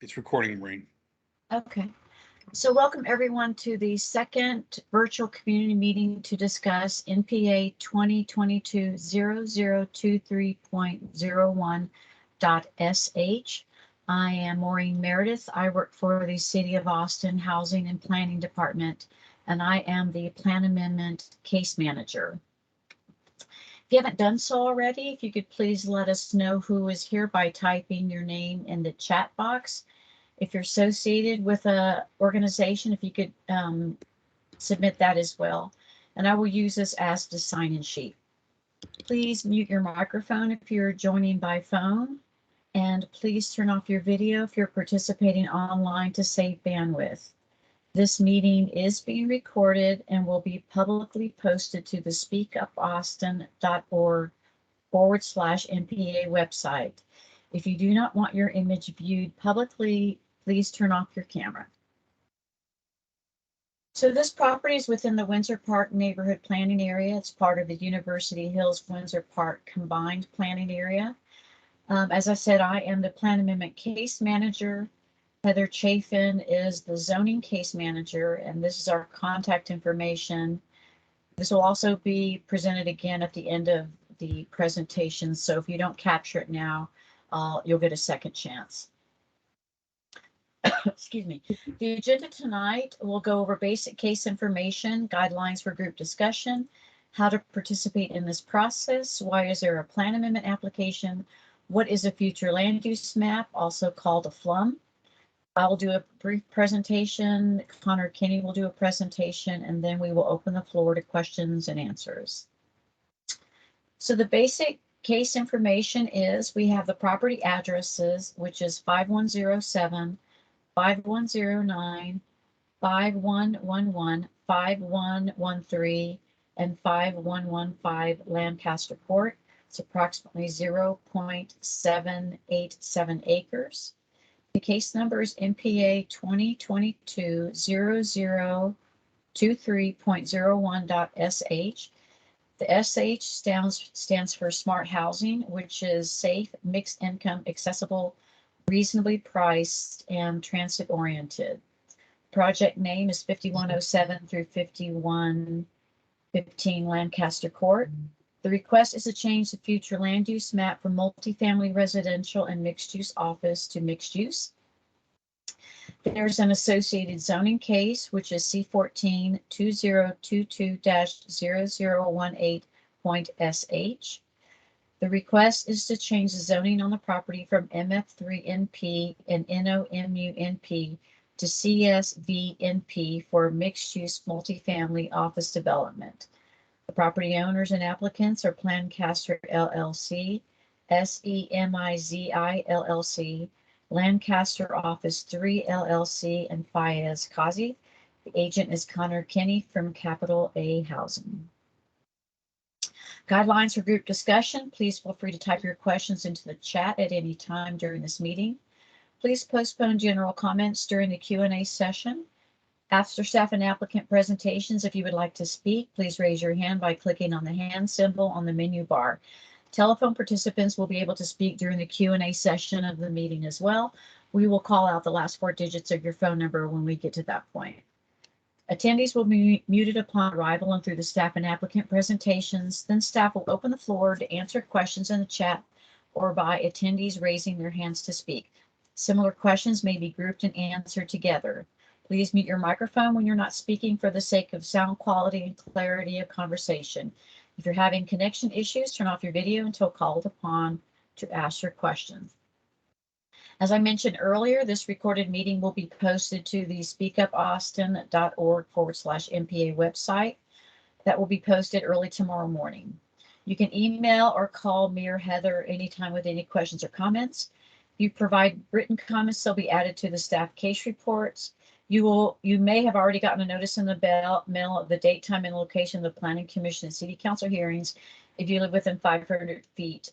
It's recording, Maureen. Okay. So welcome everyone to the second virtual community meeting to discuss NPA 2022-0023.01.sh. I am Maureen Meredith. I work for the City of Austin Housing and Planning Department, and I am the Plan Amendment Case Manager. If you haven't done so already, if you could please let us know who is here by typing your name in the chat box. If you're associated with an organization, if you could submit that as well. And I will use this as the sign-in sheet. Please mute your microphone if you're joining by phone. And please turn off your video if you're participating online to save bandwidth. This meeting is being recorded and will be publicly posted to the speakupaustin.org/NPA website. If you do not want your image viewed publicly, please turn off your camera. So this property is within the Windsor Park neighborhood planning area. It's part of the University Hills Windsor Park combined planning area. As I said, I am the Plan Amendment Case Manager. Heather Chafin is the Zoning Case Manager, and this is our contact information. This will also be presented again at the end of the presentation, so if you don't capture it now, you'll get a second chance. Excuse me. The agenda tonight will go over basic case information, guidelines for group discussion, how to participate in this process, why is there a plan amendment application, what is a future land use map, also called a FLUM. I will do a brief presentation, Connor Kinney will do a presentation, and then we will open the floor to questions and answers. So the basic case information is we have the property addresses, which is 5107, 5109, 5111, 5113, and 5115 Lancaster Court. It's approximately 0.787 acres. The case number is NPA 2022-0023.01.sh. The SH stands for Smart Housing, which is safe, mixed income, accessible, reasonably priced, and transit oriented. Project name is 5107 through 5115 Lancaster Court. The request is to change the future land use map from multifamily residential and mixed use office to mixed use. There's an associated zoning case, which is C14 2022-0018.sh. The request is to change the zoning on the property from MF3NP and NOMUNP to CSVNP for mixed-use multifamily office development. The property owners and applicants are Lancaster LLC, SEMIZI LLC, Lancaster Office 3 LLC, and Fayez Kazi. The agent is Connor Kinney from Capital A Housing. Guidelines for group discussion. Please feel free to type your questions into the chat at any time during this meeting. Please postpone general comments during the Q&A session. After staff and applicant presentations, if you would like to speak, please raise your hand by clicking on the hand symbol on the menu bar. Telephone participants will be able to speak during the Q&A session of the meeting as well. We will call out the last 4 digits of your phone number when we get to that point. Attendees will be muted upon arrival and through the staff and applicant presentations. Then staff will open the floor to answer questions in the chat or by attendees raising their hands to speak. Similar questions may be grouped and answered together. Please mute your microphone when you're not speaking for the sake of sound quality and clarity of conversation. If you're having connection issues, turn off your video until called upon to ask your questions. As I mentioned earlier, this recorded meeting will be posted to the speakupaustin.org/NPA website. That will be posted early tomorrow morning. You can email or call me or Heather anytime with any questions or comments. If you provide written comments, they'll be added to the staff case reports. You may have already gotten a notice in the mail of the date, time, and location of the Planning Commission and City Council hearings if you live within 500 feet.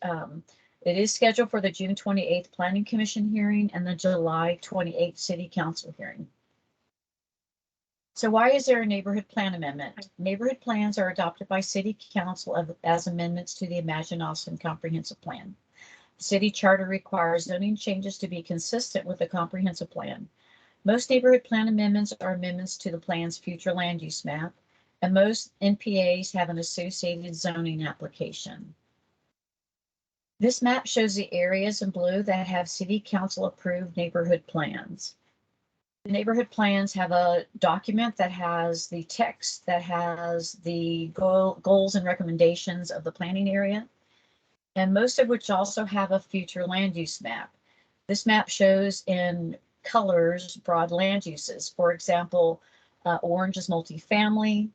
It is scheduled for the June 28th Planning Commission hearing and the July 28th City Council hearing. So why is there a neighborhood plan amendment? Neighborhood plans are adopted by City Council as amendments to the Imagine Austin Comprehensive Plan. The city charter requires zoning changes to be consistent with the comprehensive plan. Most neighborhood plan amendments are amendments to the plan's future land use map, and most NPAs have an associated zoning application. This map shows the areas in blue that have city council approved neighborhood plans. The neighborhood plans have a document that has the text, that has the goals and recommendations of the planning area, and most of which also have a future land use map. This map shows in colors broad land uses. For example, orange is multifamily,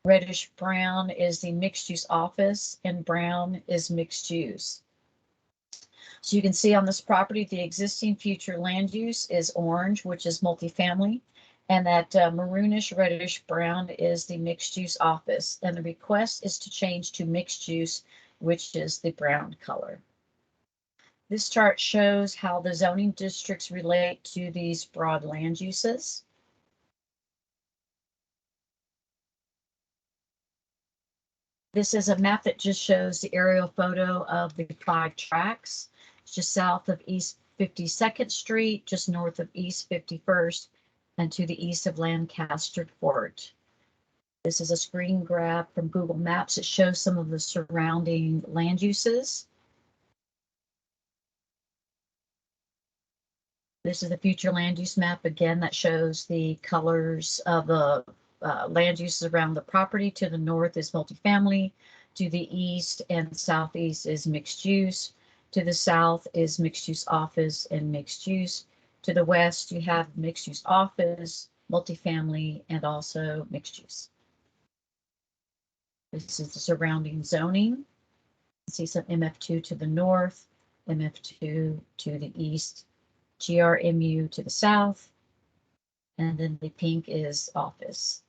reddish brown is the mixed use office, and brown is mixed use. So you can see on this property, the existing future land use is orange, which is multifamily, and that maroonish reddish brown is the mixed use office. And the request is to change to mixed use, which is the brown color. This chart shows how the zoning districts relate to these broad land uses. This is a map that just shows the aerial photo of the 5 tracks. It's just south of East 52nd Street, just north of East 51st, and to the east of Lancaster Fort. This is a screen grab from Google Maps. It shows some of the surrounding land uses. This is the future land use map again that shows the colors of the land uses around the property. To the north is multifamily, to the east and southeast is mixed use, to the south is mixed use office and mixed use, to the west you have mixed use office, multifamily, and also mixed use. This is the surrounding zoning. You see some MF2 to the north, MF2 to the east, GRMU to the south, and then the pink is office.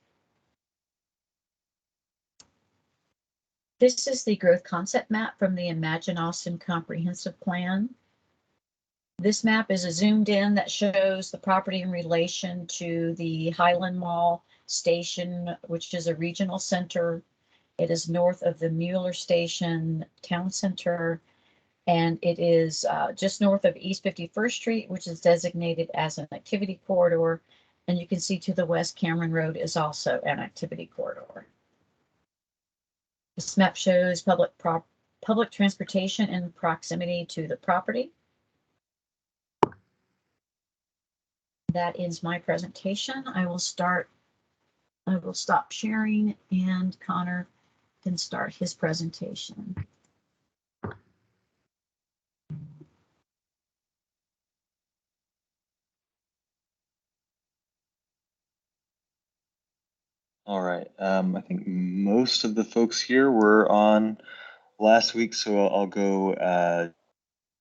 This is the growth concept map from the Imagine Austin Comprehensive Plan. This map is a zoomed in that shows the property in relation to the Highland Mall Station, which is a regional center. It is north of the Mueller Station Town Center, and it is just north of East 51st Street, which is designated as an activity corridor. And you can see to the west, Cameron Road is also an activity corridor. This map shows public transportation in proximity to the property. That ends my presentation. I will stop sharing, and Connor can start his presentation. All right. I think most of the folks here were on last week, so I'll go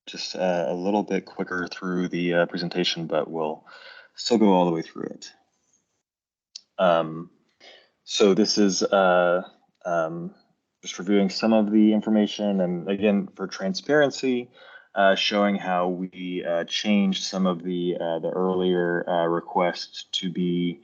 just a little bit quicker through the presentation, but we'll still go all the way through it. So this is just reviewing some of the information, and again, for transparency, showing how we changed some of the earlier requests to be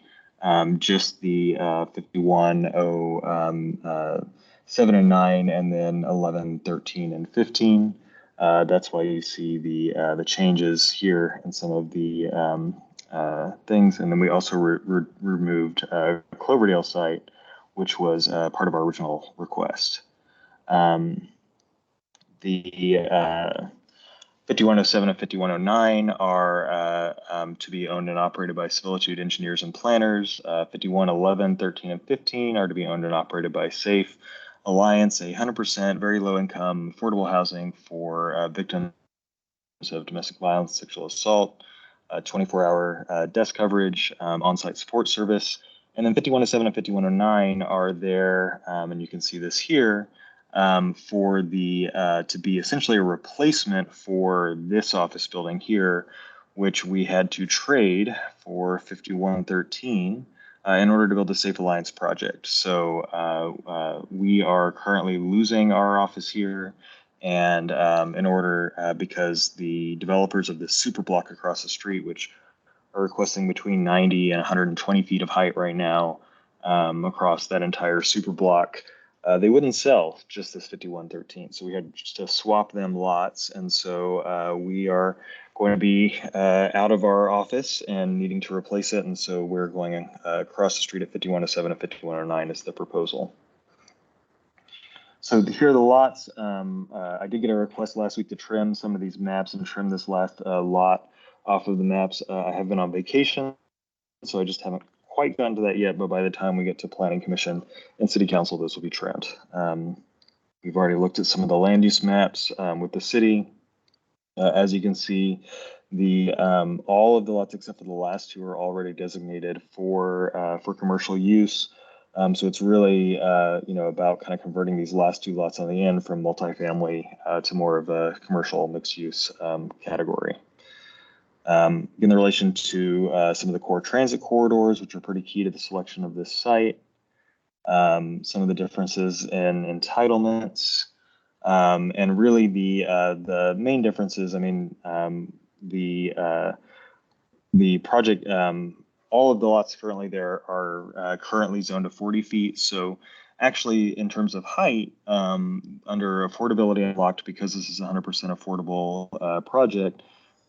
just the 5107 and 9, and then 11, 13, and 15. That's why you see the changes here in some of the things. And then we also removed Cloverdale site, which was part of our original request. The 5107 and 5109 are to be owned and operated by Civilitude Engineers and Planners. 5111, 13, and 15 are to be owned and operated by SAFE Alliance, 100% very low income affordable housing for victims of domestic violence, sexual assault, 24-hour desk coverage, on-site support service. And then 5107 and 5109 are there, and you can see this here, for the to be essentially a replacement for this office building here, which we had to trade for 5113 in order to build the Safe Alliance project. So we are currently losing our office here, and in order because the developers of this super block across the street, which are requesting between 90 and 120 feet of height right now across that entire super block, They wouldn't sell just this 5113, so we had just to swap them lots, and so we are going to be out of our office and needing to replace it, and so we're going across the street at 5107 and 5109 is the proposal. So here are the lots. I did get a request last week to trim some of these maps and trim this last lot off of the maps. I have been on vacation, so I just haven't quite gotten to that yet, but by the time we get to Planning Commission and City Council, this will be trimmed. We've already looked at some of the land use maps with the city. As you can see, all of the lots except for the last two are already designated for commercial use. So it's really about kind of converting these last two lots on the end from multifamily to more of a commercial mixed use category. In relation to some of the core transit corridors, which are pretty key to the selection of this site, some of the differences in entitlements, and really the main differences. I mean, the project, all of the lots currently there are currently zoned to 40 feet. So actually, in terms of height, under affordability unlocked, because this is a 100% affordable project,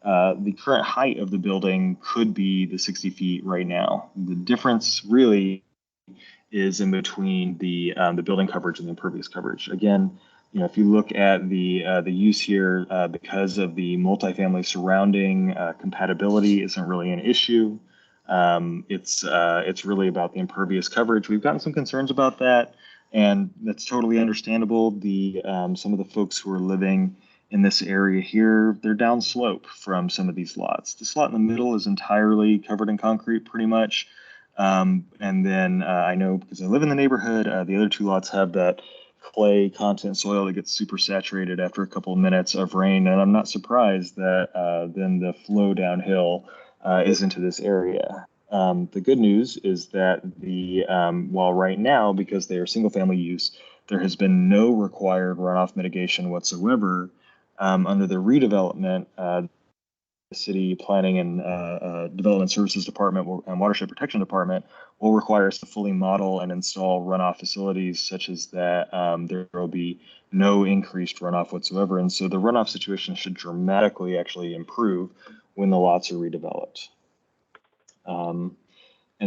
the current height of the building could be the 60 feet right now. The difference really is in between the building coverage and the impervious coverage. Again, if you look at the use here, because of the multifamily surrounding, compatibility isn't really an issue. It's really about the impervious coverage. We've gotten some concerns about that, and that's totally understandable. Some of the folks who are living in this area here, they're downslope from some of these lots. This lot in the middle is entirely covered in concrete, pretty much. And then I know because I live in the neighborhood, the other two lots have that clay content soil that gets super saturated after a couple of minutes of rain. And I'm not surprised that then the flow downhill is into this area. The good news is that while right now, because they are single family use, there has been no required runoff mitigation whatsoever. Under the redevelopment, the City Planning and Development Services Department and Watershed Protection Department will require us to fully model and install runoff facilities such as that there will be no increased runoff whatsoever. And so the runoff situation should dramatically actually improve when the lots are redeveloped. And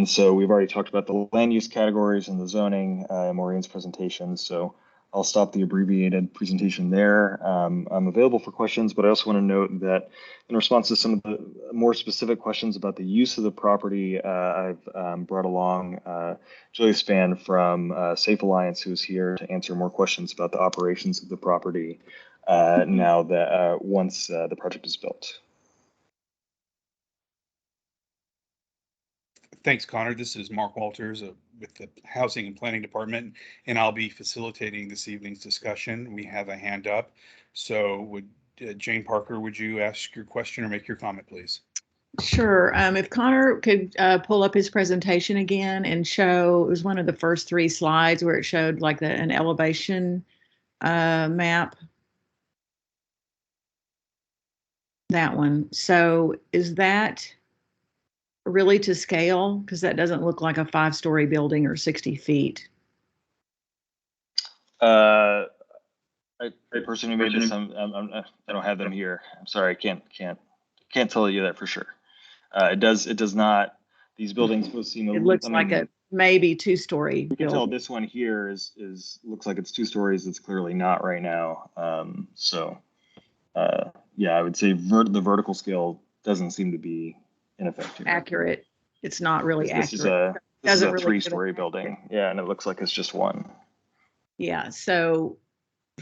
so we've already talked about the land use categories and the zoning in Maureen's presentation. So I'll stop the abbreviated presentation there. I'm available for questions, but I also want to note that in response to some of the more specific questions about the use of the property, I've brought along Julia Spann from Safe Alliance, who's here to answer more questions about the operations of the property now that once the project is built. Thanks, Connor. This is Mark Walters with the Housing and Planning Department, and I'll be facilitating this evening's discussion. We have a hand up. So would Jane Parker, would you ask your question or make your comment, please? Sure. If Connor could pull up his presentation again and show, it was one of the first three slides where it showed like an elevation map. That one. So is that really to scale? Because that doesn't look like a 5-story building or 60 feet. The person who made this, I don't have them here. I'm sorry, I can't tell you that for sure. It does not. These buildings will seem. It looks like a maybe 2-story. You can tell this one here looks like it's 2 stories. It's clearly not right now. Yeah, I would say the vertical scale doesn't seem to be ineffective. Accurate. It's not really accurate. This is a 3-story building. Yeah, and it looks like it's just one. Yeah. So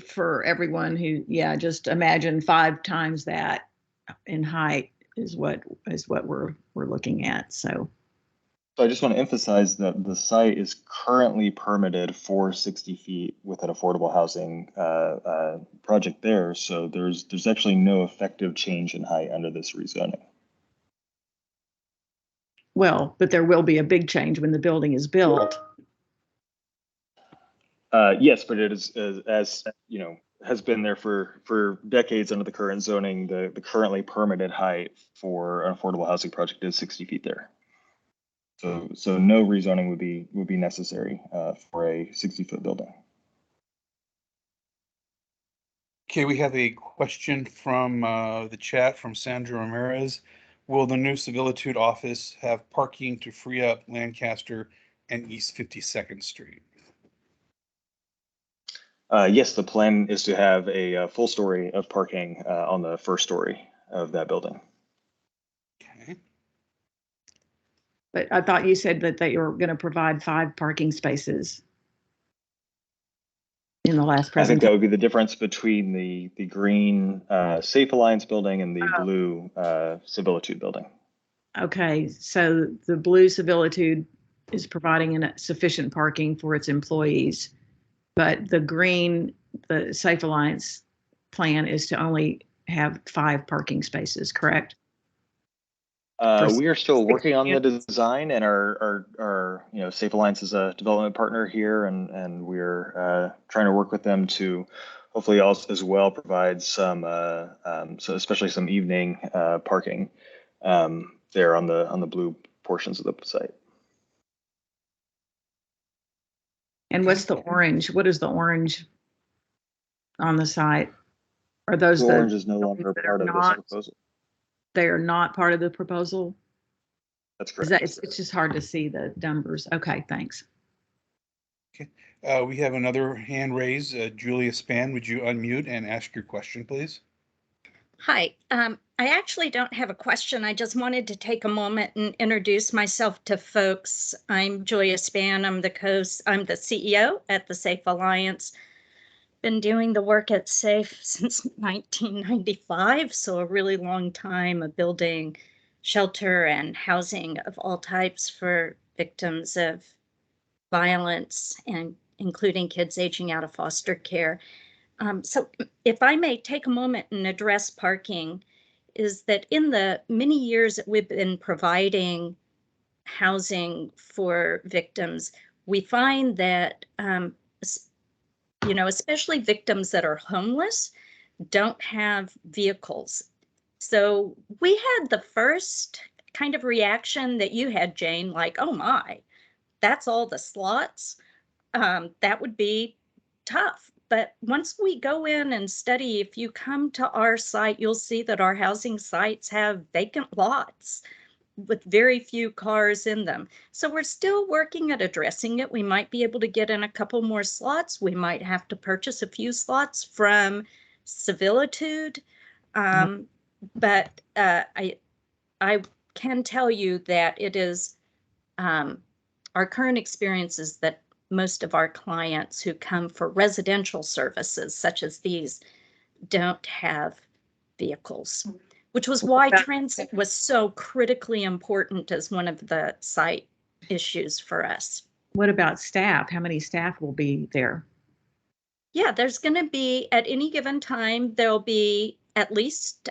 for everyone who, just imagine 5 times that in height is what we're looking at. So I just want to emphasize that the site is currently permitted for 60 feet with an affordable housing project there. So there's actually no effective change in height under this rezoning. Well, but there will be a big change when the building is built. Yes, but it is as you know, has been there for decades under the current zoning. The currently permitted height for an affordable housing project is 60 feet there. So no rezoning would be necessary for a 60-foot building. Okay, we have a question from the chat from Sandra Ramirez. Will the new Civilitude office have parking to free up Lancaster and East 52nd Street? Yes, the plan is to have a full story of parking on the first story of that building. Okay. But I thought you said that they were going to provide 5 parking spaces in the last I think presentation. that would be the difference between the green Safe Alliance building and the blue Civilitude building. Okay, so the blue Civilitude is providing sufficient parking for its employees, but the green, the Safe Alliance plan is to only have 5 parking spaces, correct? We are still working on the design, and our Safe Alliance is a development partner here, and we're trying to work with them to hopefully also as well provide some, so especially some evening parking there on the blue portions of the site. And what's the orange? What is the orange on the site? Are those The the orange is no longer that part are of this not, proposal. they are not part of the proposal? That's Is correct. that, it's just hard to see the numbers. Okay, thanks. We have another hand raised. Julia Span, would you unmute and ask your question, please? Hi, I actually don't have a question. I just wanted to take a moment and introduce myself to folks. I'm Julia Span. I'm the CEO at the Safe Alliance. Been doing the work at Safe since 1995, so a really long time of building shelter and housing of all types for victims of violence, and including kids aging out of foster care. So if I may take a moment and address parking, is that in the many years that we've been providing housing for victims, we find that, especially victims that are homeless, don't have vehicles. So we had the first kind of reaction that you had, Jane, like, oh my, that's all the slots. That would be tough. But once we go in and study, if you come to our site, you'll see that our housing sites have vacant lots with very few cars in them. So we're still working at addressing it. We might be able to get in a couple more slots. We might have to purchase a few slots from Civilitude. But I can tell you that it is our current experience is that most of our clients who come for residential services such as these don't have vehicles, which was why transit was so critically important as one of the site issues for us. What about staff? How many staff will be there? Yeah, there's going to be, at any given time, there'll be at least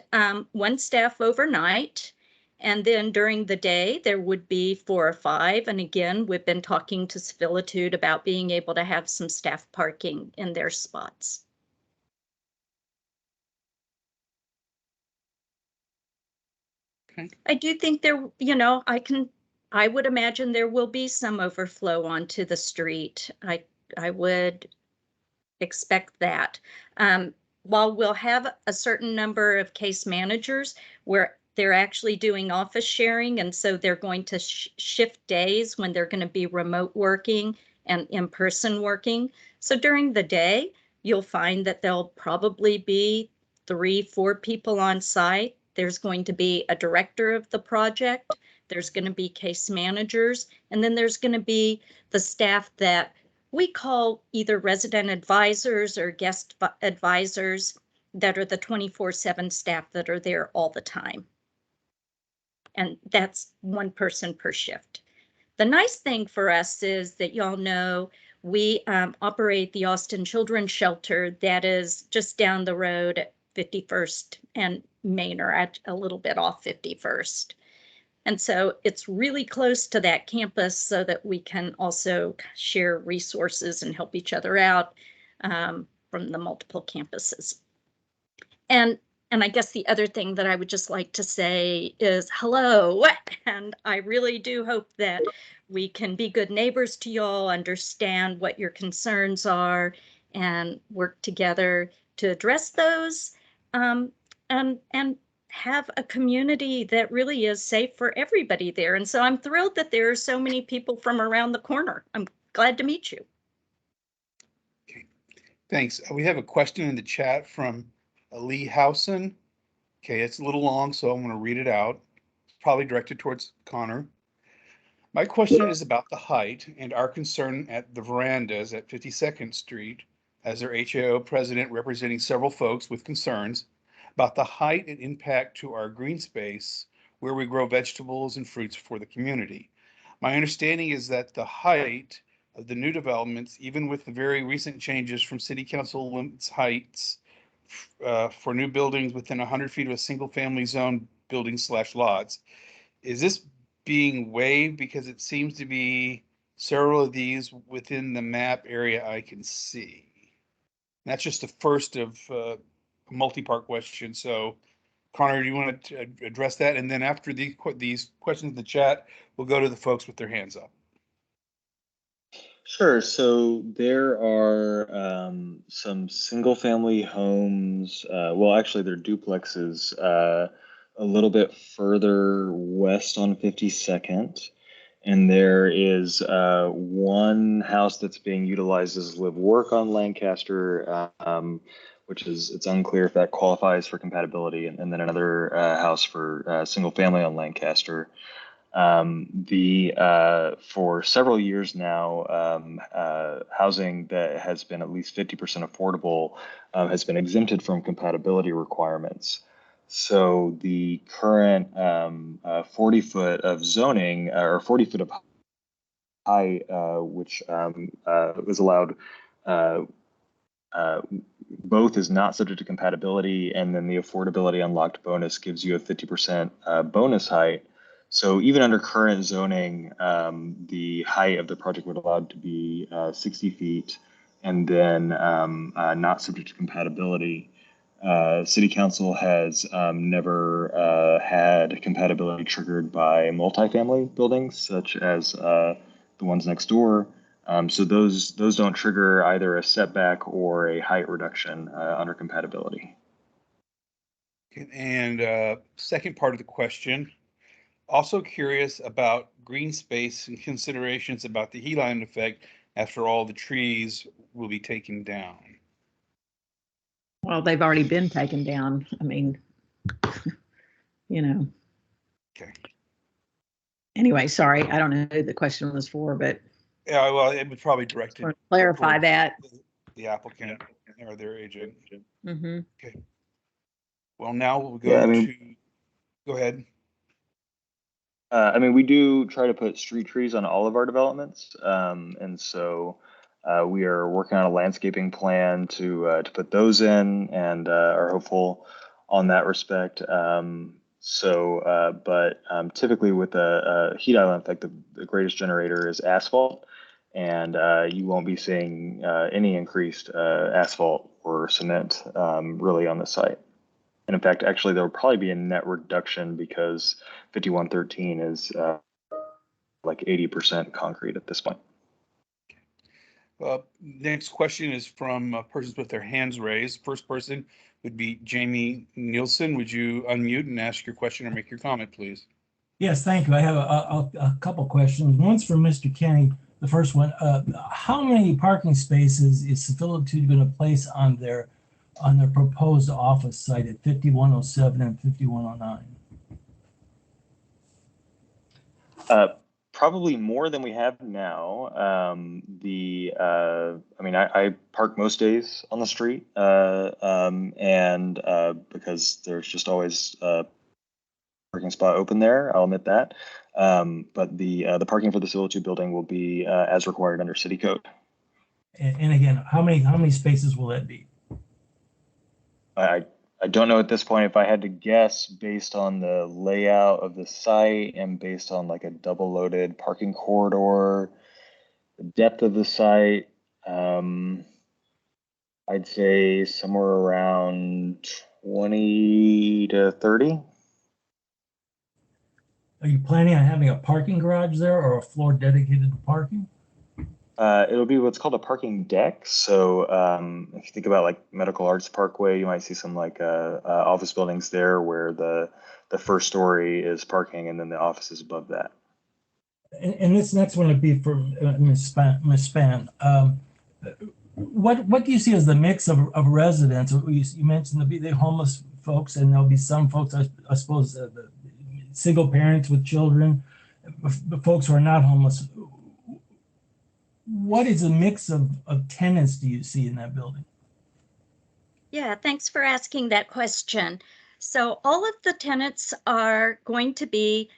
one staff overnight. And then during the day, there would be 4 or 5. And again, we've been talking to Civilitude about being able to have some staff parking in their spots. Okay. I do think there, I would imagine there will be some overflow onto the street. I would expect that. While we'll have a certain number of case managers where they're actually doing office sharing, and so they're going to shift days when they're going to be remote working and in-person working. So during the day, you'll find that there'll probably be 3, 4 people on site. There's going to be a director of the project. There's going to be case managers, and then there's going to be the staff that we call either resident advisors or guest advisors, that are the 24/7 staff that are there all the time. And that's 1 person per shift. The nice thing for us is that y'all know we operate the Austin Children's Shelter that is just down the road at 51st and Manor, at a little bit off 51st. And so it's really close to that campus so that we can also share resources and help each other out from the multiple campuses. And I guess the other thing that I would just like to say is hello. And I really do hope that we can be good neighbors to y'all, understand what your concerns are, and work together to address those, and have a community that really is safe for everybody there. And so I'm thrilled that there are so many people from around the corner. I'm glad to meet you. Okay, thanks. We have a question in the chat from Lee Howson. Okay, it's a little long, so I'm going to read it out. It's probably directed towards Connor. My question is about the height and our concern at the verandas at 52nd Street, as their HAO president representing several folks with concerns about the height and impact to our green space where we grow vegetables and fruits for the community. My understanding is that the height of the new developments, even with the very recent changes from City Council limits heights for new buildings within 100 feet of a single family zone building / lots, is this being waived? Because it seems to be several of these within the map area I can see. And that's just the first of a multi-part question. So Connor, do you want to address that? And then after these questions in the chat, we'll go to the folks with their hands up. Sure. So there are some single-family homes. Well, actually, they're duplexes a little bit further west on 52nd. And there is one house that's being utilized as live-work on Lancaster, which is, it's unclear if that qualifies for compatibility. And then another house for single-family on Lancaster. For several years now, housing that has been at least 50% affordable has been exempted from compatibility requirements. So the current 40 foot of zoning or 40 foot of height, which was allowed, both is not subject to compatibility, and then the affordability unlocked bonus gives you a 50% bonus height. So even under current zoning, the height of the project would allow it to be 60 feet, and then not subject to compatibility. City Council has never had compatibility triggered by multifamily buildings, such as the ones next door. So those don't trigger either a setback or a height reduction under compatibility. Okay, and second part of the question, also curious about green space and considerations about the heat island effect after all the trees will be taken down. Well, they've already been taken down. I mean, you know. Okay. Anyway, sorry, I don't know who the question was for, but Yeah, well, it was probably directed to clarify towards that. the applicant or their agent. Mm-hmm. Okay. Well, now we'll go Yeah, I mean, to, go ahead. I mean, we do try to put street trees on all of our developments, and so we are working on a landscaping plan to put those in, and are hopeful on that respect. But typically with a heat island effect, the greatest generator is asphalt, and you won't be seeing any increased asphalt or cement really on the site. And in fact, actually, there will probably be a net reduction because 5113 is like 80% concrete at this point. Next question is from persons with their hands raised. First person would be Jamie Nielsen. Would you unmute and ask your question or make your comment, please? Yes, thank you. I have a couple questions. One's for Mr. Kenny. The first one, how many parking spaces is Civilitude going to place on their proposed office site at 5107 and 5109? Probably more than we have now. I mean, I park most days on the street, and because there's just always a parking spot open there, I'll admit that. But the parking for the Civilitude building will be as required under city code. And again, how many spaces will that be? I don't know at this point. If I had to guess based on the layout of the site and based on like a double loaded parking corridor, the depth of the site, I'd say somewhere around 20 to 30. Are you planning on having a parking garage there or a floor dedicated to parking? It'll be what's called a parking deck. So if you think about like Medical Arts Parkway, you might see some like office buildings there where the first story is parking and then the office is above that. And this next one would be for Ms. Span. What do you see as the mix of residents? You mentioned there'll be the homeless folks, and there'll be some folks, I suppose, the single parents with children, the folks who are not homeless. What is the mix of tenants do you see in that building? Yeah, thanks for asking that question. So all of the tenants are going to be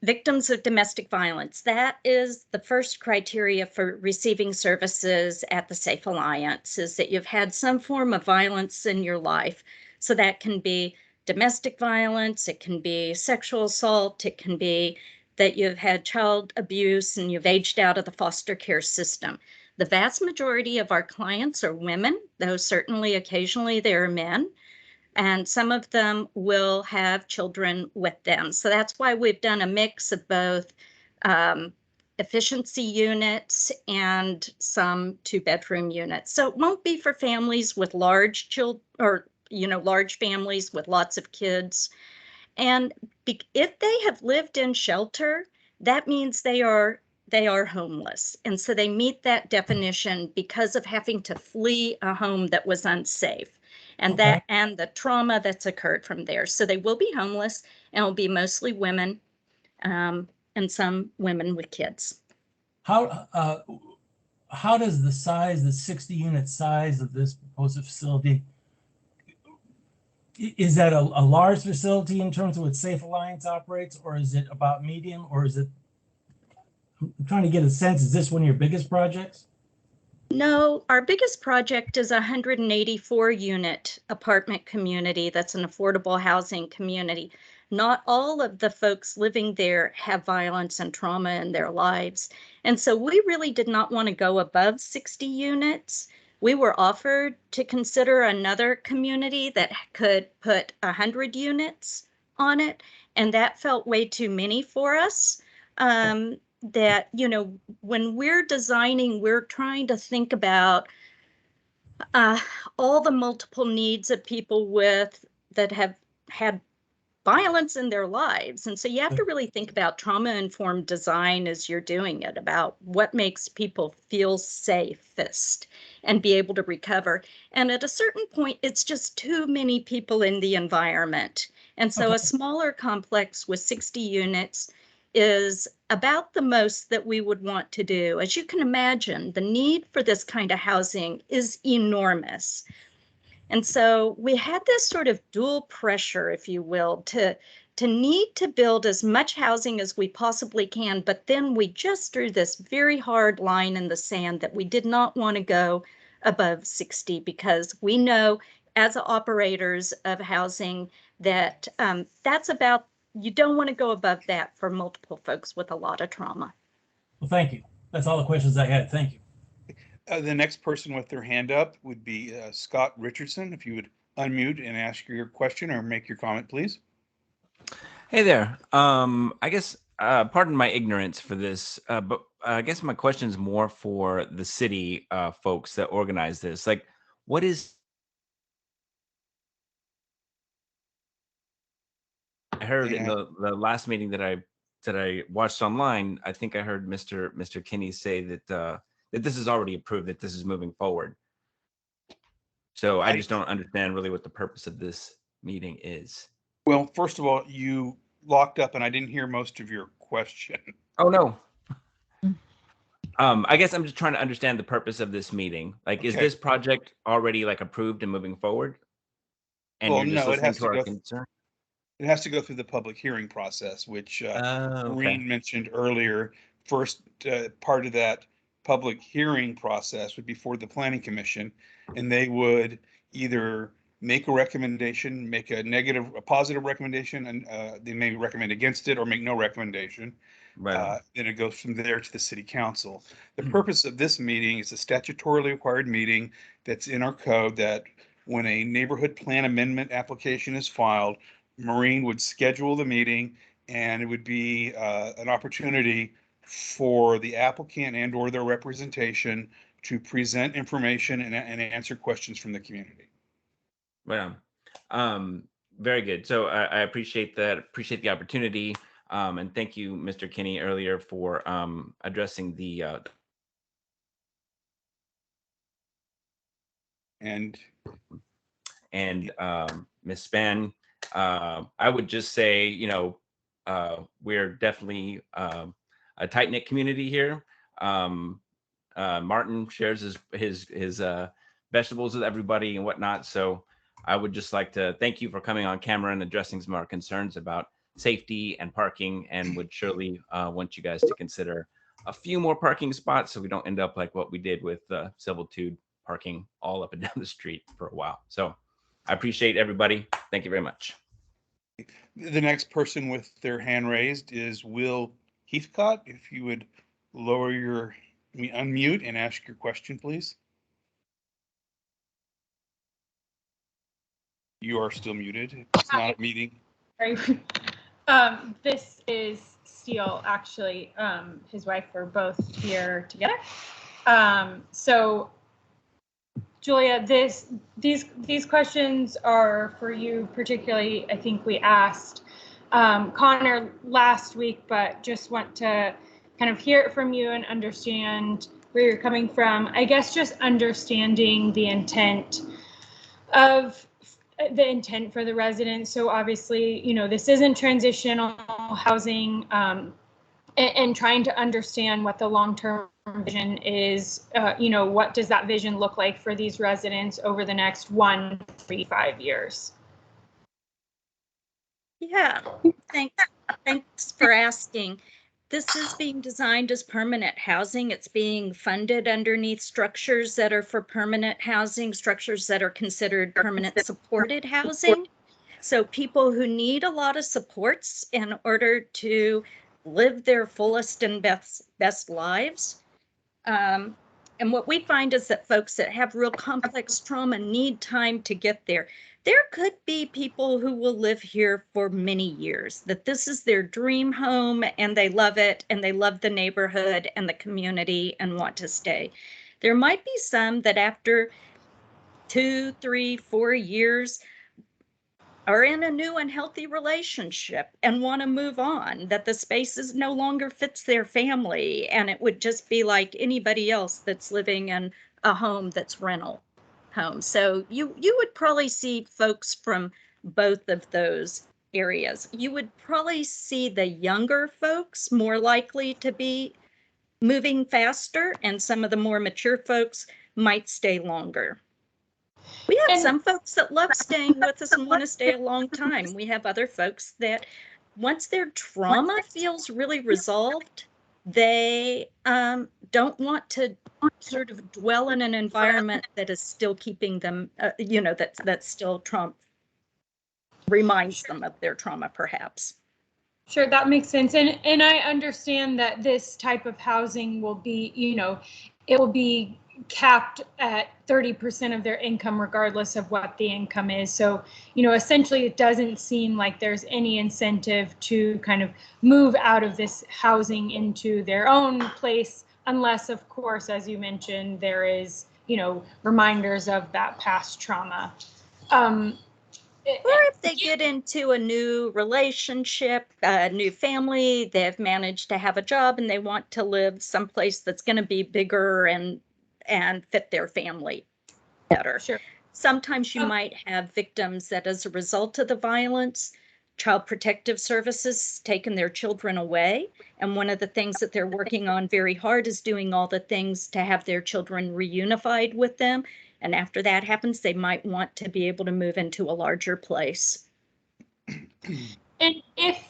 victims of domestic violence. That is the first criteria for receiving services at the Safe Alliance, is that you've had some form of violence in your life. So that can be domestic violence, it can be sexual assault, it can be that you've had child abuse and you've aged out of the foster care system. The vast majority of our clients are women, though certainly occasionally there are men, and some of them will have children with them. So that's why we've done a mix of both efficiency units and some 2-bedroom units. So it won't be for families with large children, or large families with lots of kids. And if they have lived in shelter, that means they are homeless. And so they meet that definition because of having to flee a home that was unsafe, and and the trauma that's occurred from there. So they will be homeless, and will be mostly women, and some women with kids. How does the 60 unit size of this proposed facility, is that a large facility in terms of what Safe Alliance operates, or is it about medium, or is it, I'm trying to get a sense, is this one of your biggest projects? No, our biggest project is a 184 unit apartment community that's an affordable housing community. Not all of the folks living there have violence and trauma in their lives. And so we really did not want to go above 60 units. We were offered to consider another community that could put 100 units on it, and that felt way too many for us. That, when we're designing, we're trying to think about all the multiple needs of people that have had violence in their lives. And so you have to really think about trauma-informed design as you're doing it, about what makes people feel safest and be able to recover. And at a certain point, it's just too many people in the environment. And so a smaller complex with 60 units is about the most that we would want to do. As you can imagine, the need for this kind of housing is enormous. And so we had this sort of dual pressure, if you will, to need to build as much housing as we possibly can, but then we just drew this very hard line in the sand that we did not want to go above 60, because we know as operators of housing that that's about, you don't want to go above that for multiple folks with a lot of trauma. Well, thank you. That's all the questions I had. Thank you. The next person with their hand up would be Scott Richardson. If you would unmute and ask your question or make your comment, please. Hey there. I guess, pardon my ignorance for this, but I guess my question is more for the city folks that organize this. Like, what is, I heard in the last meeting that I watched online, I think I heard Mr. Kinney say that that this is already approved, that this is moving forward. So I just don't understand really what the purpose of this meeting is. Well, first of all, you locked up and I didn't hear most of your question. Oh, no. I guess I'm just trying to understand the purpose of this meeting. Like, is this project already like approved and moving forward? And well, you're just no, listening to our concern? It has to go through the public hearing process, which Maureen mentioned earlier. First part of that public hearing process would be for the Planning Commission, and they would either make a recommendation, make a positive recommendation, and they may recommend against it or make no recommendation. Right. Then it goes from there to the city council. The purpose of this meeting is a statutorily required meeting that's in our code, that when a neighborhood plan amendment application is filed, Maureen would schedule the meeting, and it would be an opportunity for the applicant and or their representation to present information and answer questions from the community. Well, very good. So I appreciate that. Appreciate the opportunity. And thank you, Mr. Kinney, earlier for addressing the And Ms. Span. I would just say, we're definitely a tight-knit community here. Martin shares his vegetables with everybody and whatnot. So I would just like to thank you for coming on camera and addressing some of our concerns about safety and parking, and would surely want you guys to consider a few more parking spots so we don't end up like what we did with Civilitude parking all up and down the street for a while. So I appreciate everybody. Thank you very much. the next person with their hand raised is Will Heathcott. If you would lower your, unmute and ask your question, please. You are still muted. It's not a meeting. Sorry. This is Steele, actually. His wife were both here together. So, Julia, these questions are for you particularly. I think we asked Connor last week, but just want to kind of hear it from you and understand where you're coming from. I guess just understanding the intent for the residents. So obviously, this isn't transitional housing, and trying to understand what the long-term vision is. What does that vision look like for these residents over the next 1, 3, 5 years? Yeah, thanks for asking. This is being designed as permanent housing. It's being funded underneath structures that are for permanent housing, structures that are considered permanent supported housing. So people who need a lot of supports in order to live their fullest and best lives. And what we find is that folks that have real complex trauma need time to get there. There could be people who will live here for many years, that this is their dream home and they love it and they love the neighborhood and the community and want to stay. There might be some that after 2, 3, 4 years are in a new and healthy relationship and want to move on, that the spaces no longer fits their family and it would just be like anybody else that's living in a home that's rental home. So you would probably see folks from both of those areas. You would probably see the younger folks more likely to be moving faster, and some of the more mature folks might stay longer. We have some folks that love staying with us and want to stay a long time. We have other folks that once their trauma feels really resolved, they don't want to sort of dwell in an environment that is still keeping them, that still reminds them of their trauma, perhaps. Sure, that makes sense. And I understand that this type of housing will be, it will be capped at 30% of their income, regardless of what the income is. So, essentially, it doesn't seem like there's any incentive to kind of move out of this housing into their own place, unless, of course, as you mentioned, there is, reminders of that past trauma. Or if they get into a new relationship, a new family, they've managed to have a job and they want to live someplace that's going to be bigger and fit their family better. Sure. Sometimes you might have victims that as a result of the violence, Child Protective Services taken their children away. And one of the things that they're working on very hard is doing all the things to have their children reunified with them. And after that happens, they might want to be able to move into a larger place. And if,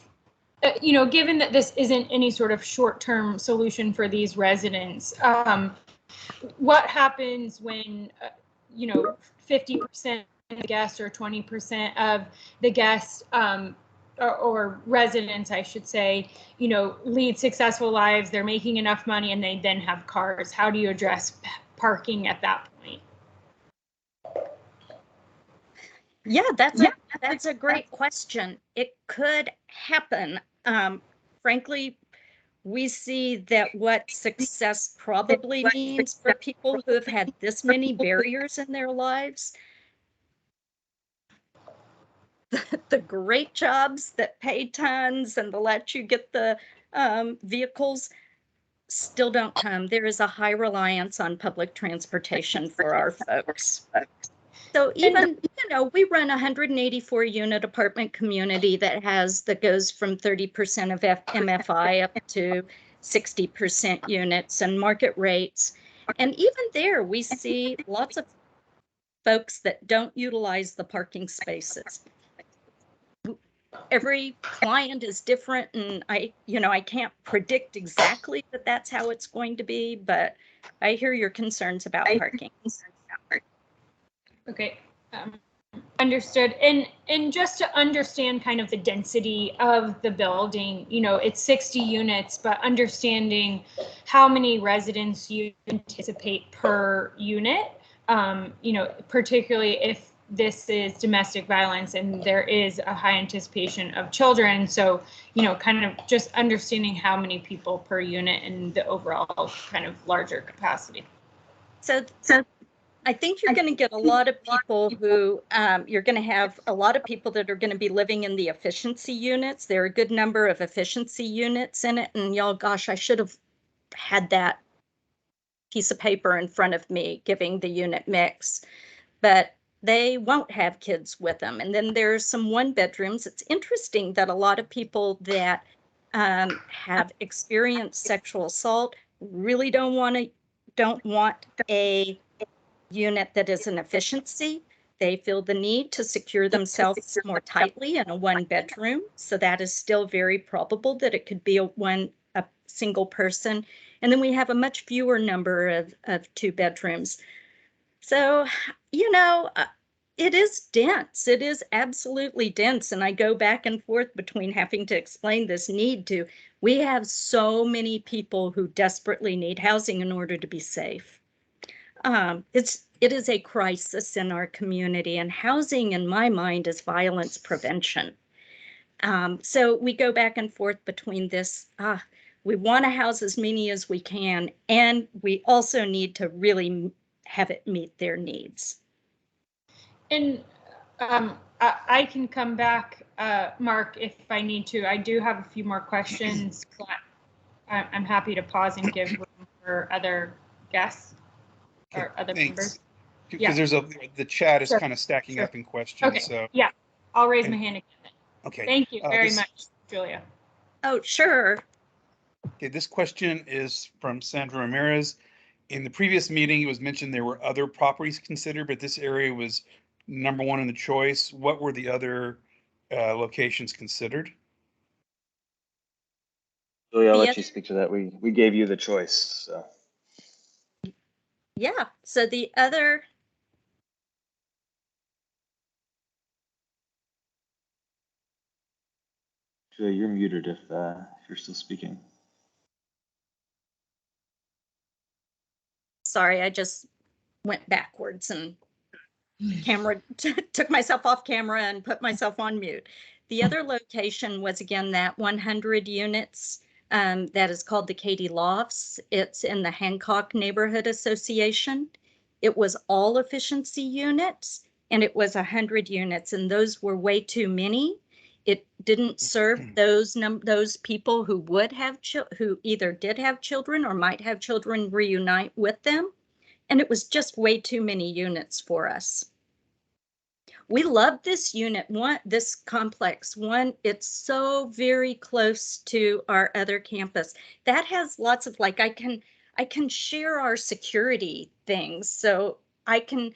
given that this isn't any sort of short-term solution for these residents, what happens when, 50% of the guests or 20% of the guests or residents, I should say, lead successful lives, they're making enough money and they then have cars? How do you address parking at that point? Yeah, that's a great question. It could happen. Frankly, we see that what success probably means for people who have had this many barriers in their lives, the great jobs that pay tons and let you get the vehicles still don't come. There is a high reliance on public transportation for our folks. So even, we run a 184 unit apartment community that goes from 30% of MFI up to 60% units and market rates. And even there, we see lots of folks that don't utilize the parking spaces. Every client is different, and I can't predict exactly that that's how it's going to be, but I hear your concerns about parking. Okay, understood. And just to understand kind of the density of the building, it's 60 units, but understanding how many residents you anticipate per unit, particularly if this is domestic violence and there is a high anticipation of children. So, kind of just understanding how many people per unit and the overall kind of larger capacity. So I think you're going to get a lot of people who, you're going to have a lot of people that are going to be living in the efficiency units. There are a good number of efficiency units in it. And y'all, gosh, I should have had that piece of paper in front of me giving the unit mix. But they won't have kids with them. And then there's some one bedrooms. It's interesting that a lot of people that have experienced sexual assault really don't want a unit that is an efficiency. They feel the need to secure themselves more tightly in a one bedroom. So that is still very probable that it could be a single person. And then we have a much fewer number of 2 bedrooms. So, it is dense. It is absolutely dense. And I go back and forth between having to explain this need to, we have so many people who desperately need housing in order to be safe. It is a crisis in our community, and housing, in my mind, is violence prevention. So we go back and forth between this, we want to house as many as we can, and we also need to really have it meet their needs. And I can come back, Mark, if I need to. I do have a few more questions, but I'm happy to pause and give room for other guests or other members. Because the chat is kind of stacking up in questions. Okay. So yeah, I'll raise my hand again. Okay. Thank you very much, Julia. Oh, sure. Okay, this question is from Sandra Ramirez. In the previous meeting, it was mentioned there were other properties considered, but this area was number 1 in the choice. What were the other locations considered? Julia, I'll let you speak to that. We gave you the choice. So. Yeah, so the other. Julia, you're muted if you're still speaking. Sorry, I just went backwards and took myself off camera and put myself on mute. The other location was, again, that 100 units that is called the Katy Lofts. It's in the Hancock Neighborhood Association. It was all efficiency units, and it was 100 units, and those were way too many. It didn't serve those people who would have who either did have children or might have children reunite with them. And it was just way too many units for us. We love this unit, this complex. It's so very close to our other campus. That has lots of, like, I can share our security things. So I can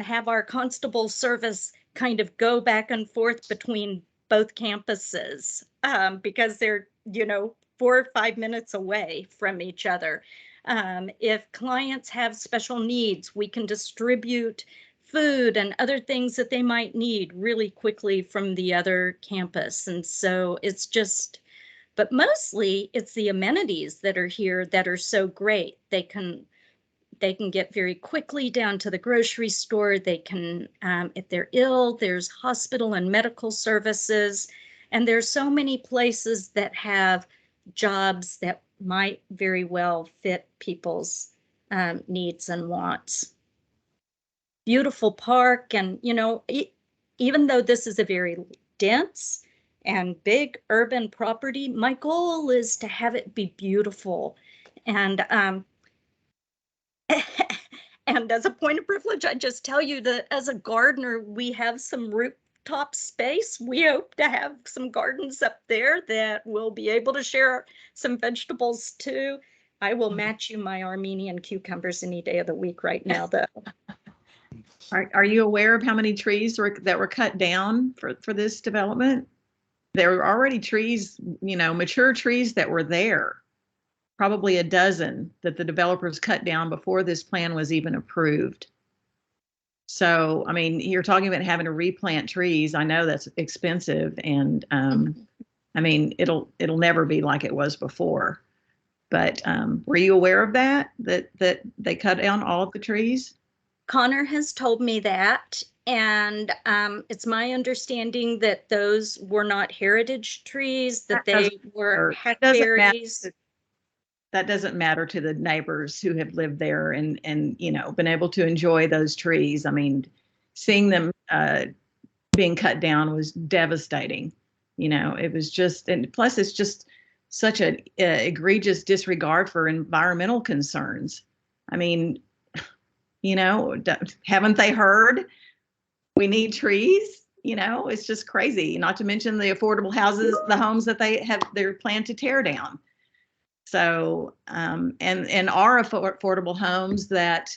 have our constable service kind of go back and forth between both campuses because they're, 4 or 5 minutes away from each other. If clients have special needs, we can distribute food and other things that they might need really quickly from the other campus. And so it's just, but mostly it's the amenities that are here that are so great. They can get very quickly down to the grocery store. They can, if they're ill, there's hospital and medical services. And there's so many places that have jobs that might very well fit people's needs and wants. Beautiful park, and even though this is a very dense and big urban property, my goal is to have it be beautiful. And and as a point of privilege, I just tell you that as a gardener, we have some rooftop space. We hope to have some gardens up there that we'll be able to share some vegetables too. I will match you my Armenian cucumbers any day of the week right now, though. Are you aware of how many trees that were cut down for this development? There were already trees, mature trees that were there, probably a dozen that the developers cut down before this plan was even approved. So, I mean, you're talking about having to replant trees. I know that's expensive, and I mean, it'll never be like it was before. But were you aware of that they cut down all of the trees? Connor has told me that, and it's my understanding that those were not heritage trees, that they were hackberries. That doesn't matter to the neighbors who have lived there and been able to enjoy those trees. I mean, seeing them being cut down was devastating. It was just, and plus it's just such an egregious disregard for environmental concerns. I mean, haven't they heard we need trees? It's just crazy, not to mention the affordable houses, the homes that they're planned to tear down. So, and our affordable homes that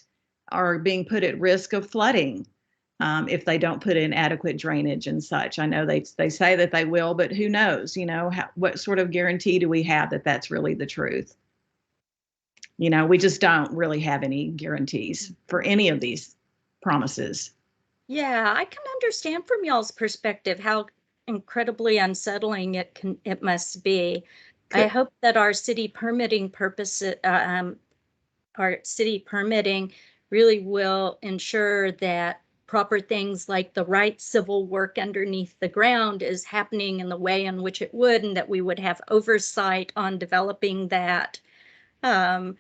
are being put at risk of flooding if they don't put in adequate drainage and such. I know they say that they will, but who knows? What sort of guarantee do we have that that's really the truth? We just don't really have any guarantees for any of these promises. Yeah, I can understand from y'all's perspective how incredibly unsettling it must be. I hope that our city permitting really will ensure that proper things like the right civil work underneath the ground is happening in the way in which it would, and that we would have oversight on developing that. I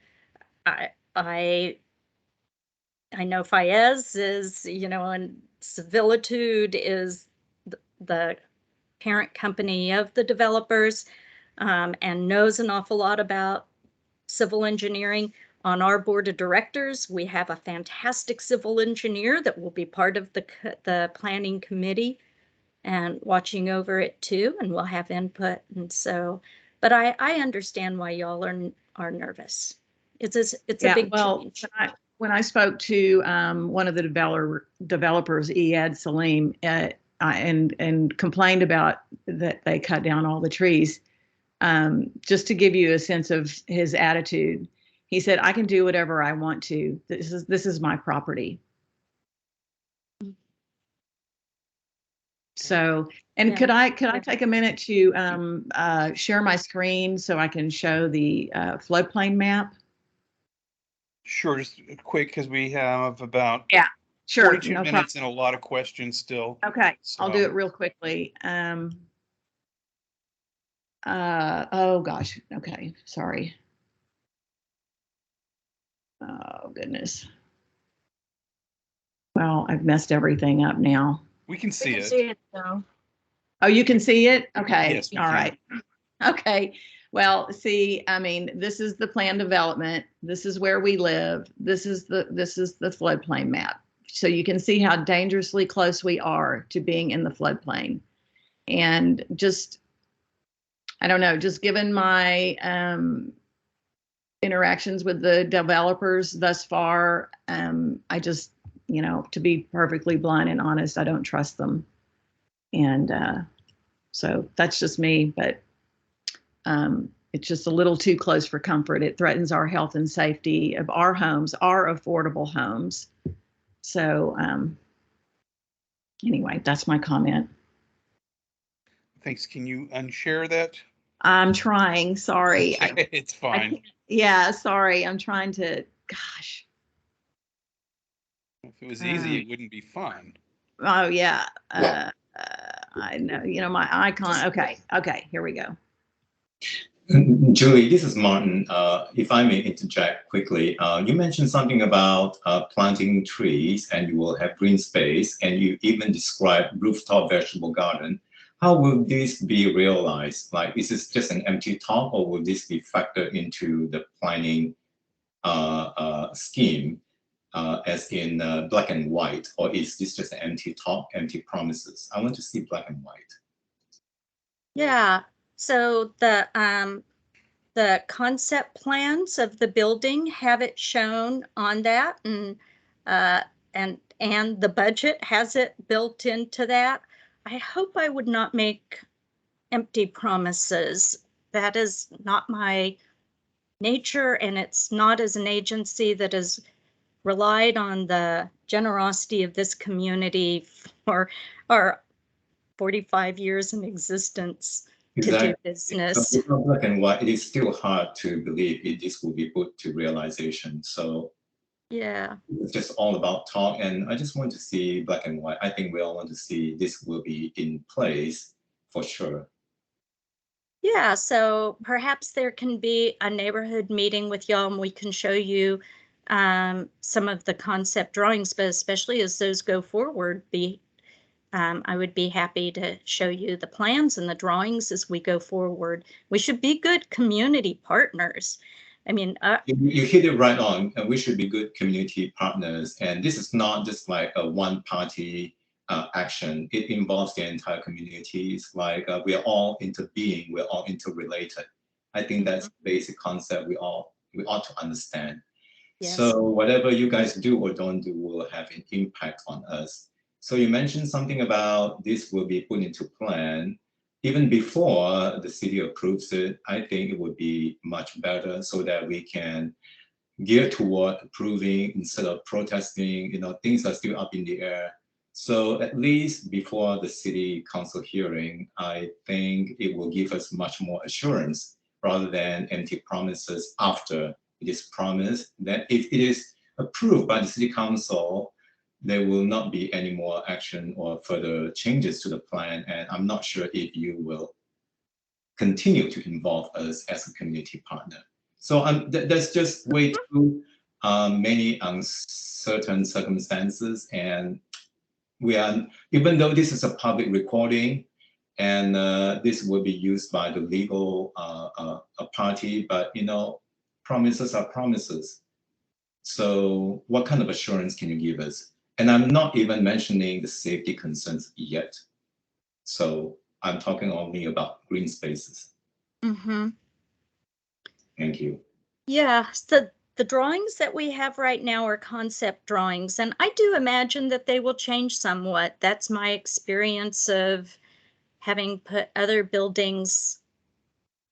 know Fayez is, and Civilitude is the parent company of the developers, and knows an awful lot about civil engineering. On our board of directors, we have a fantastic civil engineer that will be part of the planning committee and watching over it too, and we'll have input. And so, but I understand why y'all are nervous. It's a big change. When I spoke to one of the developers, Iyad Salim, and complained about that they cut down all the trees, just to give you a sense of his attitude, he said, "I can do whatever I want to. This is my property." So, and Yeah. could I take a minute to share my screen so I can show the floodplain map? Sure, just quick, because we have about Sure, 42 no minutes problem. and a lot of questions still. Okay, So, I'll do it real quickly. Oh gosh, okay, sorry. Oh goodness. Well, I've messed everything up now. we can see it. See it though. Oh, you can see it? Okay, Yes, we all can. right. Okay, well, see, I mean, this is the plan development. This is where we live. This is the floodplain map. So you can see how dangerously close we are to being in the floodplain. And just, I don't know, just given my interactions with the developers thus far, I just, to be perfectly blunt and honest, I don't trust them. And so that's just me, but it's just a little too close for comfort. It threatens our health and safety of our homes, our affordable homes. So anyway, that's my comment. Thanks. Can you unshare that? I'm trying, sorry. It's fine. Yeah, sorry. I'm trying to, gosh. If it was easy, it wouldn't be fun. Oh yeah. I know, my icon. Okay, here we go. Julie, this is Martin. If I may interject quickly, you mentioned something about planting trees and you will have green space, and you even described rooftop vegetable garden. How will this be realized? Like, is this just an empty talk, or will this be factored into the planning scheme, as in black and white, or is this just an empty talk, empty promises? I want to see black and white. Yeah, so the concept plans of the building have it shown on that, and the budget has it built into that. I hope I would not make empty promises. That is not my nature, and it's not as an agency that has relied on the generosity of this community for our 45 years in existence to do business. So black and white, it is still hard to believe this will be put to realization. So yeah, it's just all about talk, and I just want to see black and white. I think we all want to see this will be in place for sure. Yeah, so perhaps there can be a neighborhood meeting with y'all, and we can show you some of the concept drawings, but especially as those go forward, I would be happy to show you the plans and the drawings as we go forward. We should be good community partners. I mean, you hit it right on, and we should be good community partners. And this is not just like a one-party action. It involves the entire community. It's like we are all interbeing, we're all interrelated. I think that's the basic concept we ought to understand. Yes. So whatever you guys do or don't do will have an impact on us. So you mentioned something about this will be put into plan. Even before the city approves it, I think it would be much better so that we can gear toward approving instead of protesting. You know, things are still up in the air. So at least before the city council hearing, I think it will give us much more assurance rather than empty promises after it is promised that if it is approved by the city council, there will not be any more action or further changes to the plan. And I'm not sure if you will continue to involve us as a community partner. So there's just way too many uncertain circumstances. And we are, even though this is a public recording and this will be used by the legal party, but you know, promises are promises. So what kind of assurance can you give us? And I'm not even mentioning the safety concerns yet. So I'm talking only about green spaces. Mm-hmm. Thank you. Yeah, so the drawings that we have right now are concept drawings, and I do imagine that they will change somewhat. That's my experience of having built other buildings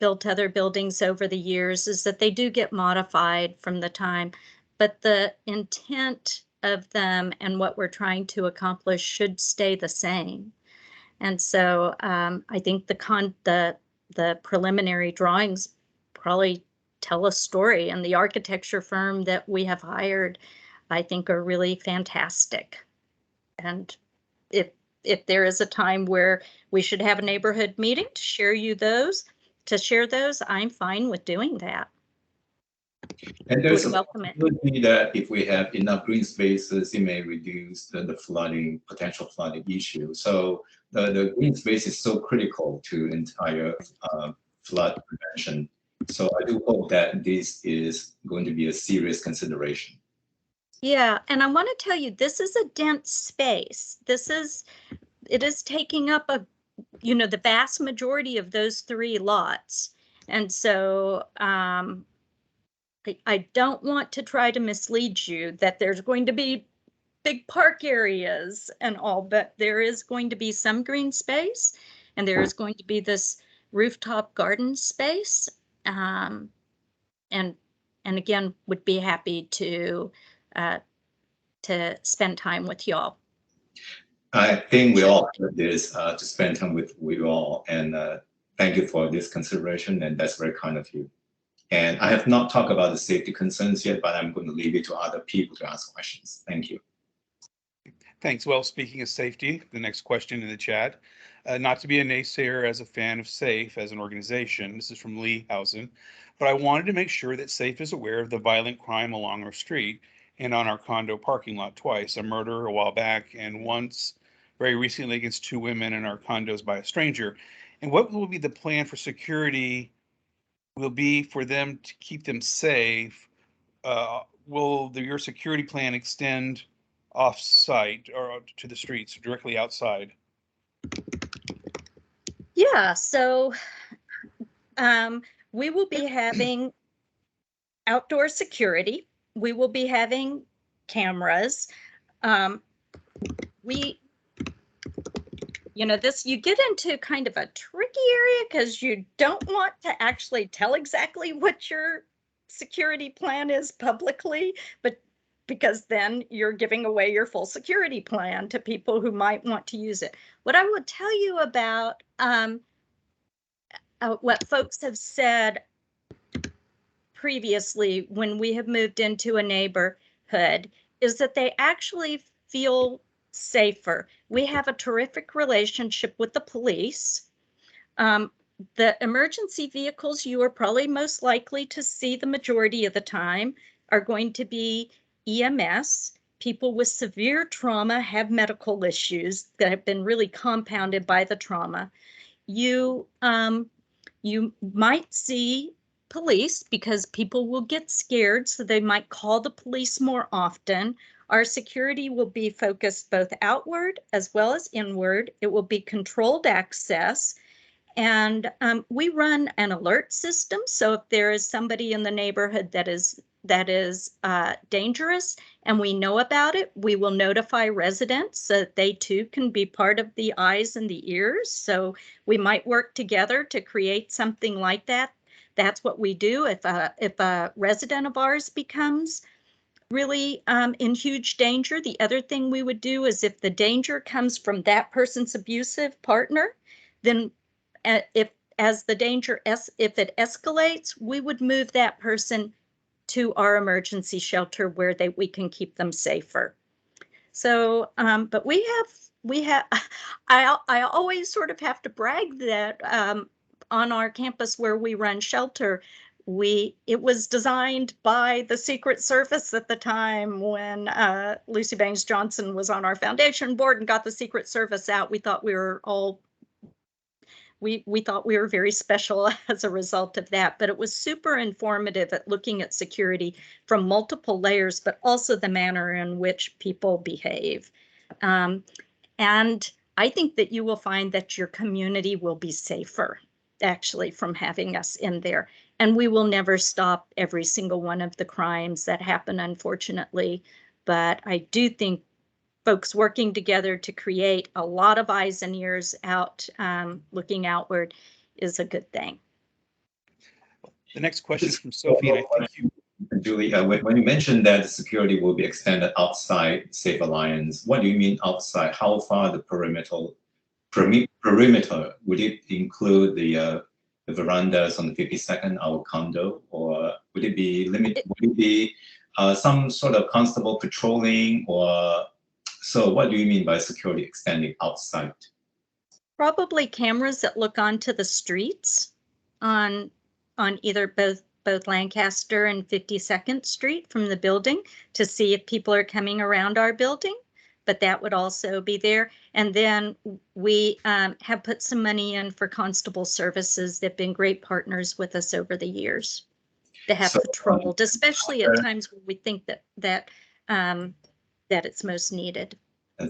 over the years, is that they do get modified from the time, but the intent of them and what we're trying to accomplish should stay the same. And so I think the preliminary drawings probably tell a story, and the architecture firm that we have hired, I think, are really fantastic. And if there is a time where we should have a neighborhood meeting to share those, I'm fine with doing that. And there's a possibility that if we have enough green spaces, it may reduce the flooding, potential flooding issue. So the green space is so critical to entire flood prevention. So I do hope that this is going to be a serious consideration. Yeah, and I want to tell you, this is a dense space. It is taking up the vast majority of those 3 lots. And so I don't want to try to mislead you that there's going to be big park areas and all, but there is going to be some green space, and there is going to be this rooftop garden space. And again, would be happy to spend time with y'all. I think we all have this to spend time with you all, and thank you for this consideration, and that's very kind of you. And I have not talked about the safety concerns yet, but I'm going to leave it to other people to ask questions. Thank you. Thanks. Well, speaking of safety, the next question in the chat, Not to be a naysayer as a fan of SAFE as an organization. This is from Lee Housen. But I wanted to make sure that SAFE is aware of the violent crime along our street and on our condo parking lot twice, a murder a while back and once very recently against 2 women in our condos by a stranger. And what will be the plan for security will be for them to keep them safe? Will your security plan extend off-site or to the streets directly outside? Yeah, so we will be having outdoor security. We will be having cameras. You get into kind of a tricky area because you don't want to actually tell exactly what your security plan is publicly, but because then you're giving away your full security plan to people who might want to use it. What I would tell you about what folks have said previously when we have moved into a neighborhood is that they actually feel safer. We have a terrific relationship with the police. The emergency vehicles you are probably most likely to see the majority of the time are going to be EMS. People with severe trauma have medical issues that have been really compounded by the trauma. You might see police because people will get scared, so they might call the police more often. Our security will be focused both outward as well as inward. It will be controlled access. And we run an alert system. So if there is somebody in the neighborhood that is dangerous and we know about it, we will notify residents so that they too can be part of the eyes and the ears. So we might work together to create something like that. That's what we do. If a resident of ours becomes really in huge danger, the other thing we would do is if the danger comes from that person's abusive partner, then if it escalates, we would move that person to our emergency shelter where we can keep them safer. So, but we have, I always sort of have to brag that on our campus where we run shelter, it was designed by the Secret Service at the time when Lucy Bangs Johnson was on our foundation board and got the Secret Service out. We thought we were very special as a result of that, but it was super informative at looking at security from multiple layers, but also the manner in which people behave. And I think that you will find that your community will be safer actually from having us in there. And we will never stop every single one of the crimes that happen, unfortunately. But I do think folks working together to create a lot of eyes and ears out, looking outward, is a good thing. The next question is from Sophie, and I think you, Julie, when you mentioned that the security will be extended outside Safe Alliance, what do you mean outside? How far the perimeter? Would it include the verandas on the 52nd, our condo, or would it be limited? Would it be some sort of constable patrolling, or so? What do you mean by security extending outside? Probably cameras that look onto the streets on either both Lancaster and 52nd Street from the building to see if people are coming around our building, but that would also be there. And then we have put some money in for constable services. They've been great partners with us over the years to have patrolled, especially at times when we think that it's most needed.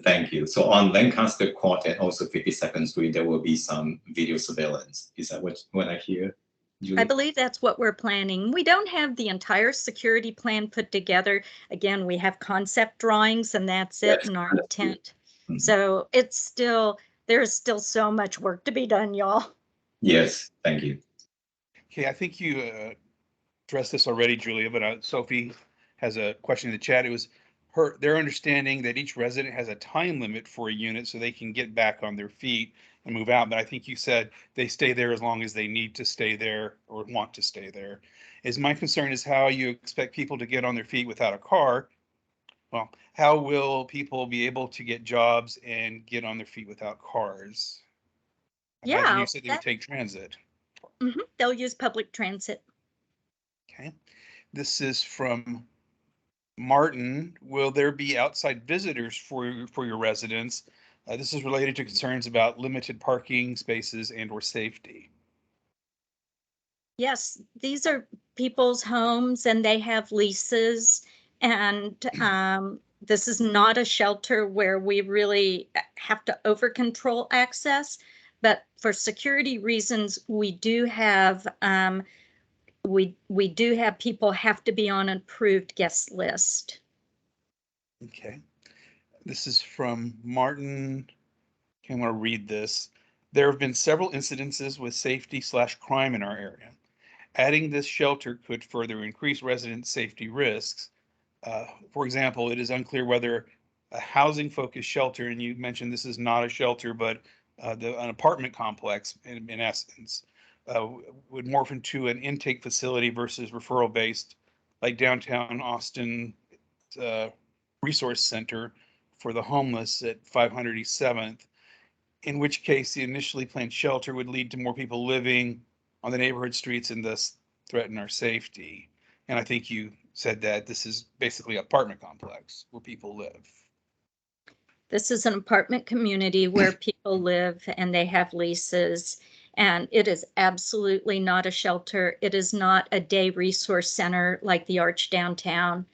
Thank you. So on Lancaster Court and also 52nd Street, there will be some video surveillance. Is that what I hear, Julie? I believe that's what we're planning. We don't have the entire security plan put together. Again, we have concept drawings and that's it, and our intent. Mm-hmm. So there's still so much work to be done, y'all. Yes, thank you. Okay, I think you addressed this already, Julia, but Sophie has a question in the chat. It was their understanding that each resident has a time limit for a unit so they can get back on their feet and move out. But I think you said they stay there as long as they need to stay there or want to stay there. My concern is how you expect people to get on their feet without a car. Well, how will people be able to get jobs and get on their feet without cars? I imagine Yeah, you said they would take transit. they'll use public transit. Okay. This is from Martin. Will there be outside visitors for your residents? This is related to concerns about limited parking spaces and or safety. Yes, these are people's homes and they have leases. And this is not a shelter where we really have to over control access. But for security reasons, we do have we do have people have to be on an approved guest list. Okay. This is from Martin. I want to read this. There have been several incidences with safety/crime in our area. Adding this shelter could further increase resident safety risks. For example, it is unclear whether a housing-focused shelter, and you mentioned this is not a shelter, but an apartment complex in essence, would morph into an intake facility versus referral-based, like downtown Austin Resource Center for the homeless at 500 East 7th, in which case the initially planned shelter would lead to more people living on the neighborhood streets and thus threaten our safety. And I think you said that this is basically an apartment complex where people live. This is an apartment community where people live and they have leases, and it is absolutely not a shelter. It is not a day resource center like the Arch downtown,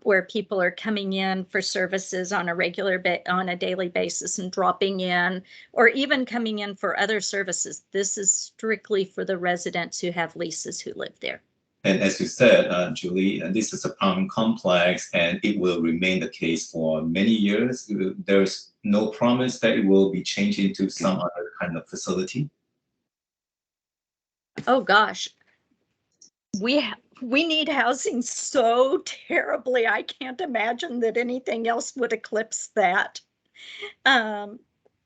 where people are coming in for services on a daily basis and dropping in, or even coming in for other services. This is strictly for the residents who have leases who live there. And as you said, Julie, this is an apartment complex and it will remain the case for many years. There's no promise that it will be changed into some other kind of facility. Oh gosh, we need housing so terribly. I can't imagine that anything else would eclipse that.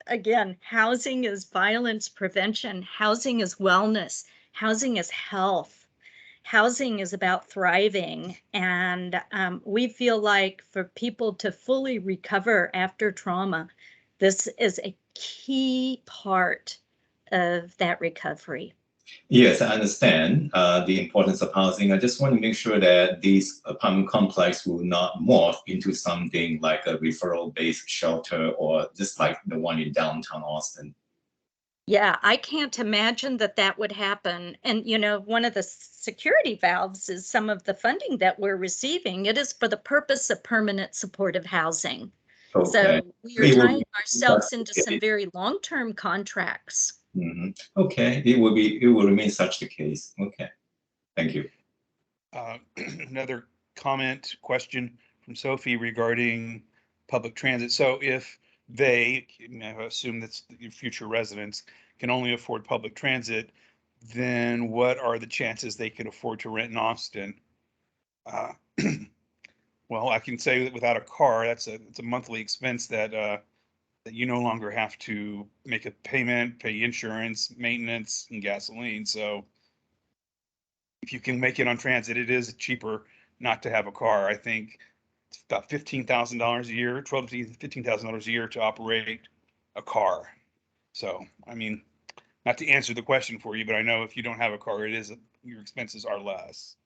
Again, housing is violence prevention. Housing is wellness. Housing is health. Housing is about thriving. And we feel like for people to fully recover after trauma, this is a key part of that recovery. Yes, I understand the importance of housing. I just want to make sure that these apartment complex will not morph into something like a referral-based shelter or just like the one in downtown Austin. Yeah, I can't imagine that that would happen. And, you know, one of the security valves is some of the funding that we're receiving. It is for the purpose of permanent supportive housing. Okay. So we are tying ourselves into some very long-term contracts. Mm-hmm. Okay, it will remain such the case. Okay, thank you. Another comment, question from Sophie regarding public transit. So if they, I assume that's your future residents, can only afford public transit, then what are the chances they could afford to rent in Austin? Well, I can say that without a car, it's a monthly expense that that you no longer have to make a payment, pay insurance, maintenance, and gasoline. So if you can make it on transit, it is cheaper not to have a car. I think it's about $15,000 a year, $12,000 to $15,000 a year to operate a car. So, I mean, not to answer the question for you, but I know if you don't have a car, your expenses are less.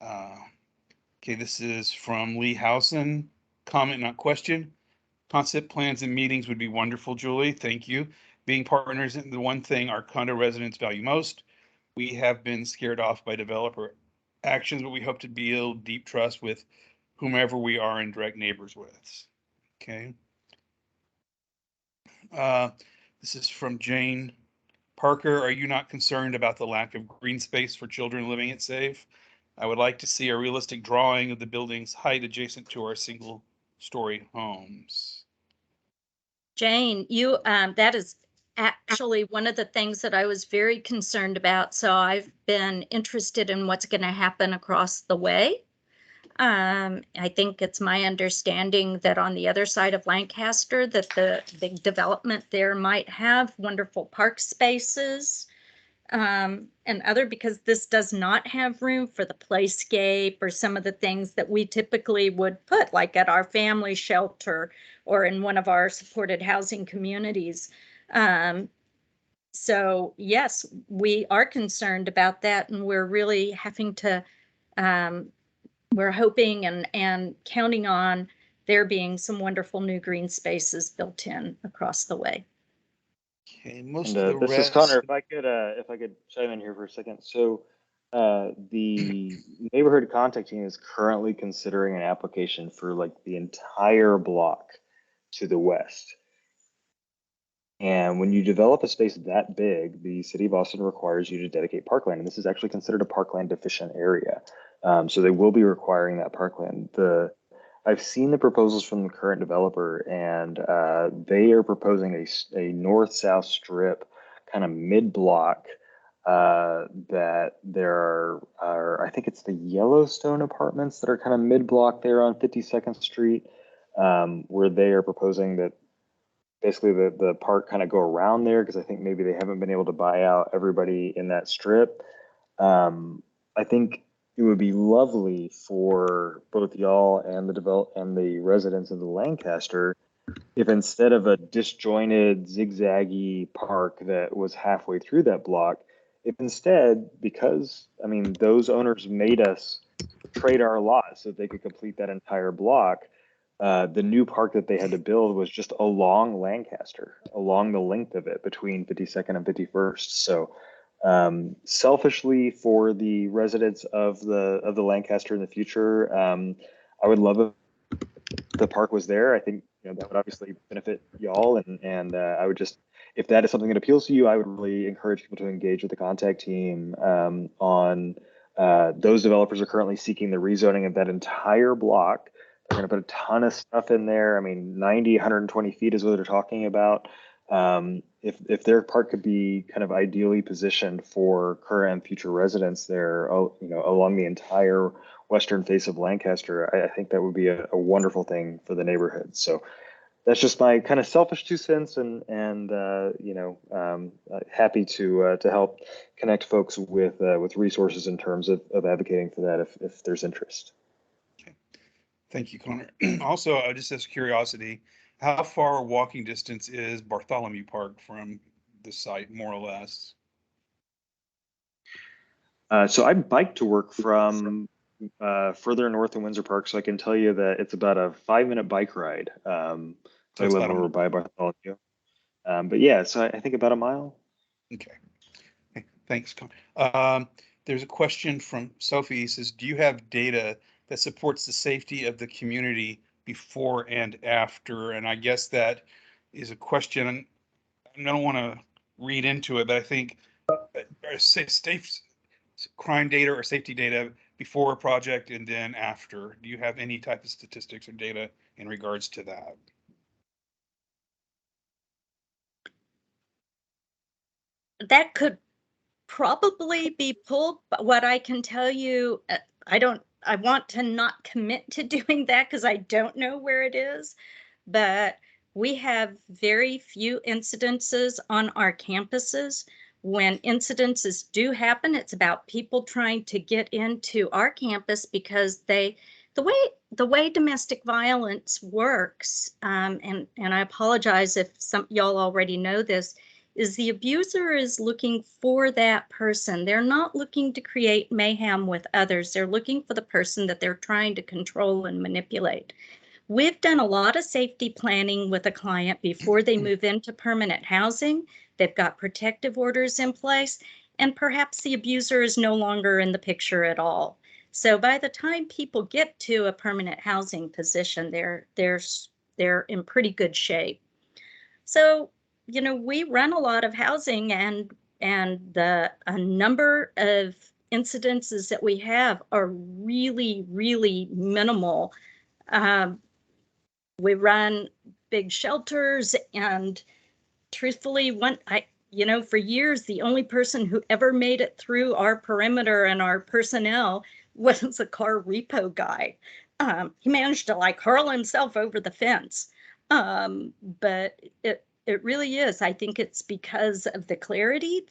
Okay, this is from Lee Housen. Comment, not question. Concept plans and meetings would be wonderful, Julie. Thank you. Being partners is the one thing our condo residents value most. We have been scared off by developer actions, but we hope to build deep trust with whomever we are in direct neighbors with. Okay. This is from Jane Parker. Are you not concerned about the lack of green space for children living at Safe? I would like to see a realistic drawing of the building's height adjacent to our single-story homes. Jane, you that is actually one of the things that I was very concerned about. So I've been interested in what's going to happen across the way. I think it's my understanding that on the other side of Lancaster, that the development there might have wonderful park spaces and because this does not have room for the playscape or some of the things that we typically would put, like at our family shelter or in one of our supported housing communities. So yes, we are concerned about that, and we're really having to, we're hoping and counting on there being some wonderful new green spaces built in across the way. Okay, most And of the this is rest. Connor. If I could chime in here for a second. So the neighborhood contact team is currently considering an application for like the entire block to the west. And when you develop a space that big, the city of Austin requires you to dedicate parkland, and this is actually considered a parkland deficient area. So they will be requiring that parkland. I've seen the proposals from the current developer, and they are proposing a north-south strip, kind of mid-block, that there are, I think it's the Yellowstone apartments that are kind of mid-block there on 52nd Street, where they are proposing that basically the park kind of go around there, because I think maybe they haven't been able to buy out everybody in that strip. I think it would be lovely for both y'all and the residents of the Lancaster if instead of a disjointed, zigzaggy park that was halfway through that block, if instead, because I mean those owners made us trade our lot so they could complete that entire block, the new park that they had to build was just along Lancaster, along the length of it between 52nd and 51st. So selfishly, for the residents of the Lancaster in the future, I would love if the park was there. I think that would obviously benefit y'all, and I would just, if that is something that appeals to you, I would really encourage people to engage with the contact team on those developers are currently seeking the rezoning of that entire block. They're going to put a ton of stuff in there. I mean, 90, 120 feet is what they're talking about. If their park could be kind of ideally positioned for current and future residents there, along the entire western face of Lancaster, I think that would be a wonderful thing for the neighborhood. So that's just my kind of selfish 2 cents, and happy to help connect folks with resources in terms of advocating for that if there's interest. Okay. Thank you, Connor. Also, just as curiosity, how far walking distance is Bartholomew Park from the site, more or less? So I bike to work from further north in Windsor Park, so I can tell you that it's about a 5-minute bike ride. So I live over by Bartholomew. But yeah, so I think about a mile. Okay. Thanks, Connor. There's a question from Sophie. He says, do you have data that supports the safety of the community before and after? And I guess that is a question, I don't want to read into it, but I think crime data or safety data before a project and then after. Do you have any type of statistics or data in regards to that? That could probably be pulled, but what I can tell you, I want to not commit to doing that because I don't know where it is, but we have very few incidences on our campuses. When incidences do happen, it's about people trying to get into our campus because the way domestic violence works, and I apologize if some y'all already know this, is the abuser is looking for that person. They're not looking to create mayhem with others. They're looking for the person that they're trying to control and manipulate. We've done a lot of safety planning with a client before they move into permanent housing. They've got protective orders in place, and perhaps the abuser is no longer in the picture at all. So by the time people get to a permanent housing position, they're in pretty good shape. So, we run a lot of housing, and a number of incidences that we have are really, really minimal. We run big shelters, and truthfully, for years, the only person who ever made it through our perimeter and our personnel was a car repo guy. He managed to hurl himself over the fence. But it really is. I think it's because of the clarity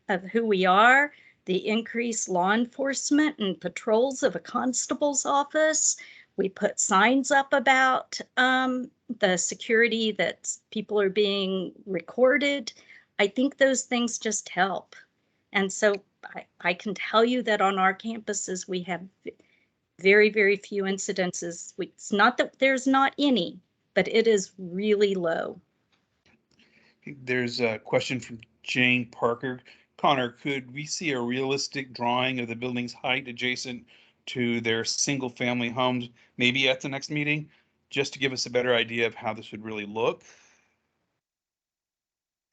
of who we are, the increased law enforcement and patrols of a constable's office. We put signs up about the security that people are being recorded. I think those things just help. And so I can tell you that on our campuses, we have very, very few incidences. It's not that there's not any, but it is really low. There's a question from Jane Parker. Connor, could we see a realistic drawing of the building's height adjacent to their single family homes, maybe at the next meeting, just to give us a better idea of how this would really look?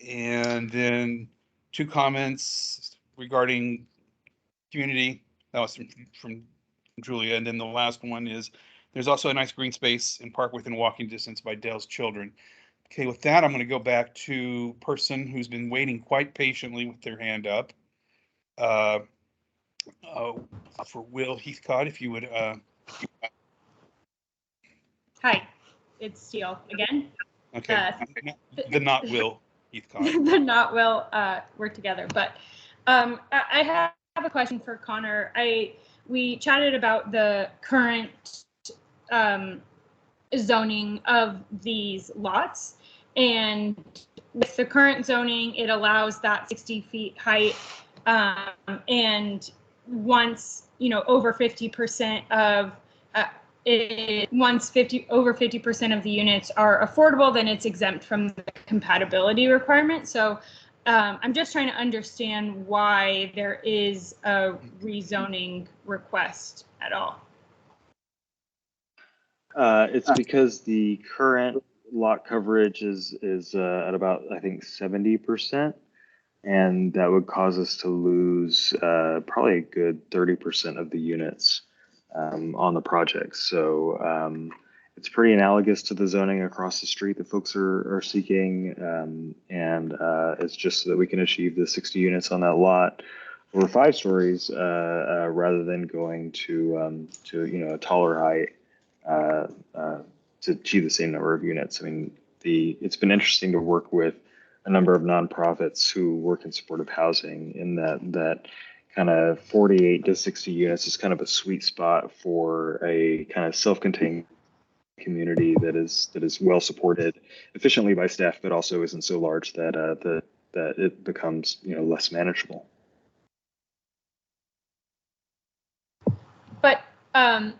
And then 2 comments regarding community. That was from Julia. And then the last one is, there's also a nice green space and park within walking distance by Dale's children. Okay, with that, I'm going to go back to person who's been waiting quite patiently with their hand up. For Will Heathcott, if you would. Hi, it's Steele again. Okay, the not Will Heathcott. The not will work together, but I have a question for Connor. We chatted about the current zoning of these lots, and with the current zoning, it allows that 60 feet height, and once over 50% of over 50% of the units are affordable, then it's exempt from the compatibility requirement. So I'm just trying to understand why there is a rezoning request at all. It's because the current lot coverage is at about, I think, 70%, and that would cause us to lose probably a good 30% of the units on the project. So it's pretty analogous to the zoning across the street that folks are seeking, and it's just so that we can achieve the 60 units on that lot over 5 stories rather than going to a taller height to achieve the same number of units. I mean, it's been interesting to work with a number of nonprofits who work in supportive housing, in that kind of 48 to 60 units is kind of a sweet spot for a kind of self-contained community that is well supported efficiently by staff, but also isn't so large that it becomes less manageable. But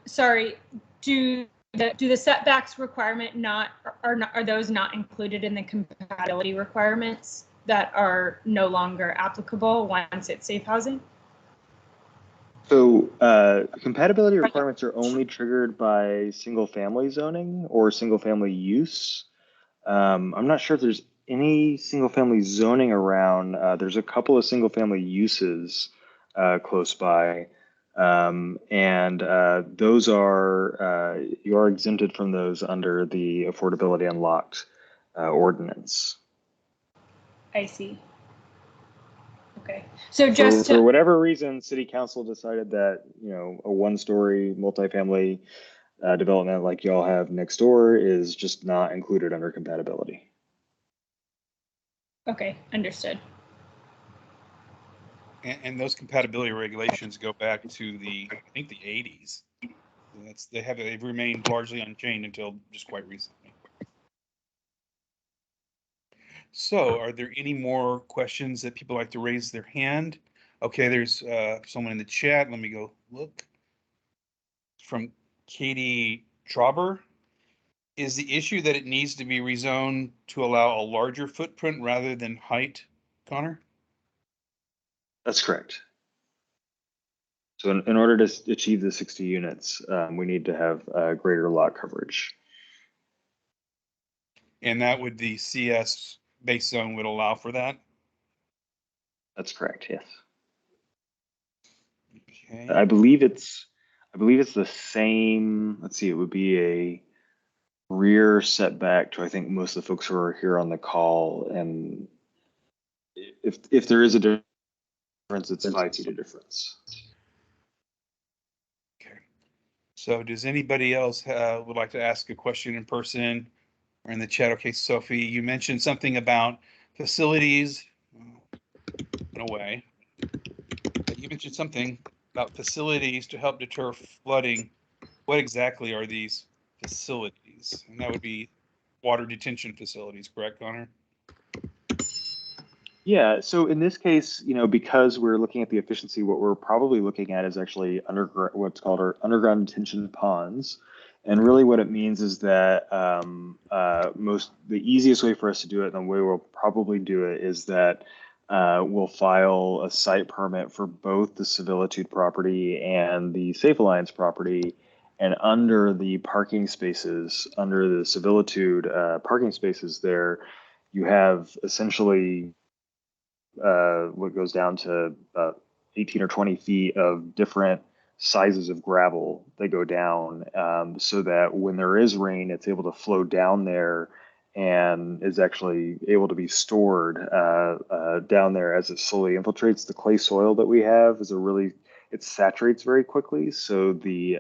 sorry, do the setbacks requirement are those not included in the compatibility requirements that are no longer applicable once it's safe housing? So compatibility requirements are only triggered by single family zoning or single family use. I'm not sure if there's any single family zoning around. There's a couple of single family uses close by. And those are, you are exempted from those under the Affordability Unlocked ordinance. I see. Okay, so just for whatever reason, City Council decided that a 1-story multifamily development like y'all have next door is just not included under compatibility. Okay, understood. And those compatibility regulations go back to I think the 80s. They've remained largely unchanged until just quite recently. So are there any more questions that people like to raise their hand? Okay, there's someone in the chat. Let me go look. From Katie Trauber. Is the issue that it needs to be rezoned to allow a larger footprint rather than height, Connor? That's correct. So in order to achieve the 60 units, we need to have greater lot coverage. And that would the CS base zone would allow for that? That's correct, yes. Okay. I believe it's the same. Let's see, it would be a rear setback to, I think, most of the folks who are here on the call. And if there is a difference, it's 5 feet of difference. Okay. So does anybody else would like to ask a question in person or in the chat? Okay, Sophie, you mentioned something about facilities. In a way, you mentioned something about facilities to help deter flooding. What exactly are these facilities? And that would be water detention facilities, correct, Connor? Yeah, so in this case, because we're looking at the efficiency, what we're probably looking at is actually what's called our underground detention ponds. And really what it means is that the easiest way for us to do it, and the way we'll probably do it, is that we'll file a site permit for both the Civilitude property and the Safe Alliance property. And under the parking spaces, under the Civilitude parking spaces there, you have essentially what goes down to 18 or 20 feet of different sizes of gravel that go down, so that when there is rain, it's able to flow down there and is actually able to be stored down there as it slowly infiltrates. The clay soil that we have it saturates very quickly, so the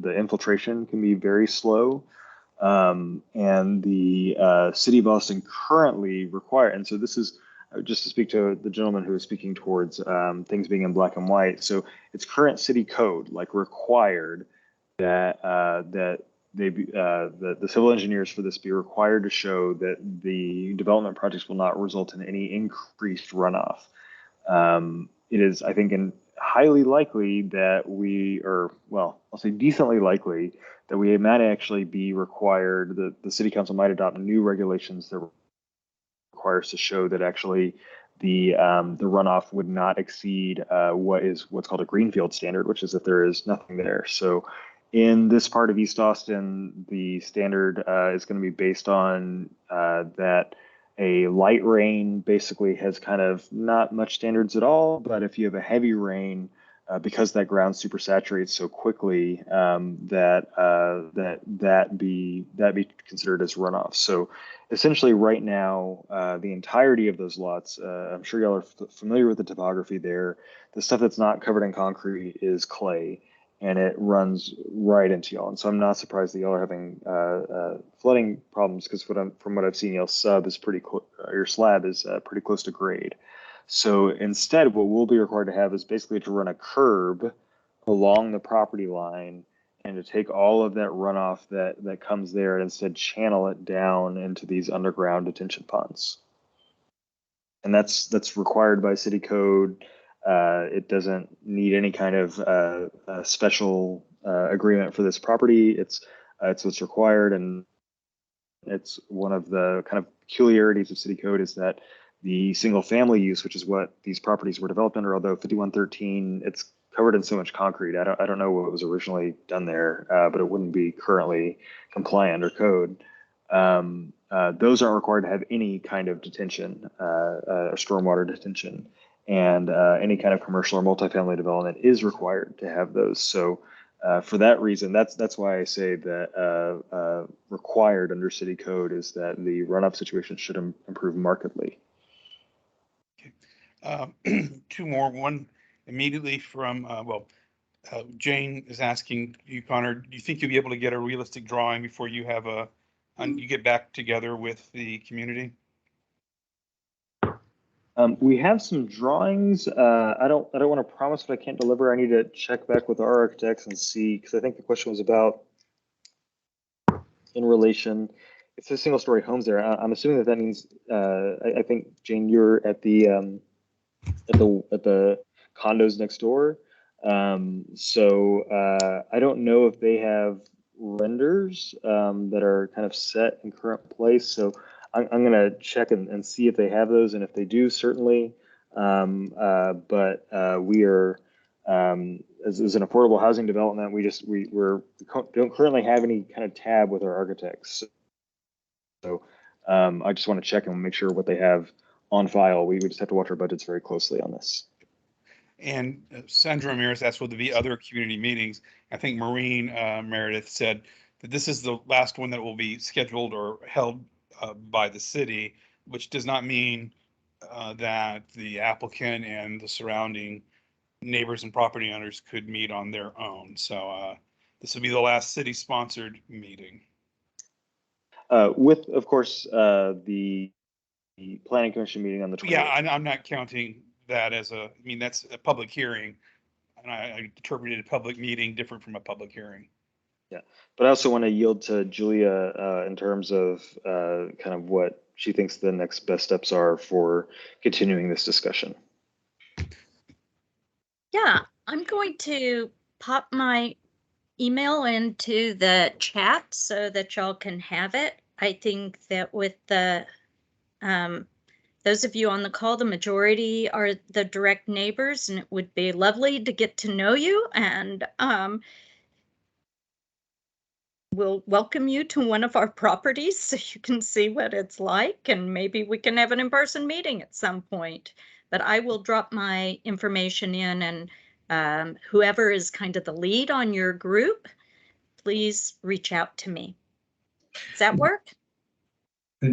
infiltration can be very slow. And the city of Boston currently and so this is just to speak to the gentleman who was speaking towards things being in black and white. So it's current city code, required that the civil engineers for this be required to show that the development projects will not result in any increased runoff. It is, I think, highly likely that I'll say decently likely that we might actually be required, the city council might adopt new regulations that requires to show that actually the runoff would not exceed what's called a greenfield standard, which is that there is nothing there. So in this part of East Austin, the standard is going to be based on that a light rain basically has kind of not much standards at all, but if you have a heavy rain, because that ground super saturates so quickly, that be considered as runoff. So essentially right now, the entirety of those lots, I'm sure y'all are familiar with the topography there. The stuff that's not covered in concrete is clay, and it runs right into y'all. And so I'm not surprised that y'all are having flooding problems, because from what I've seen, y'all's slab is pretty close to grade. So instead, what we'll be required to have is basically to run a curb along the property line and to take all of that runoff that comes there and instead channel it down into these underground detention ponds. And that's required by city code. It doesn't need any kind of special agreement for this property. It's what's required, and it's one of the kind of peculiarities of city code is that the single family use, which is what these properties were developed under, although 5113, it's covered in so much concrete. I don't know what was originally done there, but it wouldn't be currently compliant under code. Those aren't required to have any kind of detention, or stormwater detention, and any kind of commercial or multifamily development is required to have those. So for that reason, that's why I say that required under city code is that the runoff situation should improve markedly. Two more. One immediately from, Jane is asking you, Connor, do you think you'll be able to get a realistic drawing before you have you get back together with the community? We have some drawings. I don't want to promise what I can't deliver. I need to check back with our architects and see, because I think the question was about in relation. It's a single story homes there. I'm assuming that means I think, Jane, you're at the condos next door. So I don't know if they have renders that are kind of set in current place. So I'm going to check and see if they have those, and if they do, certainly. But we are, as an affordable housing development, we don't currently have any kind of tab with our architects. So I just want to check and make sure what they have on file. We just have to watch our budgets very closely on this. And Sandra Ramirez asked, will there be other community meetings? I think Maureen Meredith said that this is the last one that will be scheduled or held by the city, which does not mean that the applicant and the surrounding neighbors and property owners could meet on their own. So this will be the last city-sponsored meeting. With, of course, the planning commission meeting on the 28th. Yeah, I'm not counting that as that's a public hearing, and I interpreted a public meeting different from a public hearing. But I also want to yield to Julia in terms of kind of what she thinks the next best steps are for continuing this discussion. Yeah, I'm going to pop my email into the chat so that y'all can have it. I think that with the those of you on the call, the majority are the direct neighbors, and it would be lovely to get to know you, and we'll welcome you to one of our properties so you can see what it's like, and maybe we can have an in-person meeting at some point. But I will drop my information in, and whoever is kind of the lead on your group, please reach out to me. Does that work?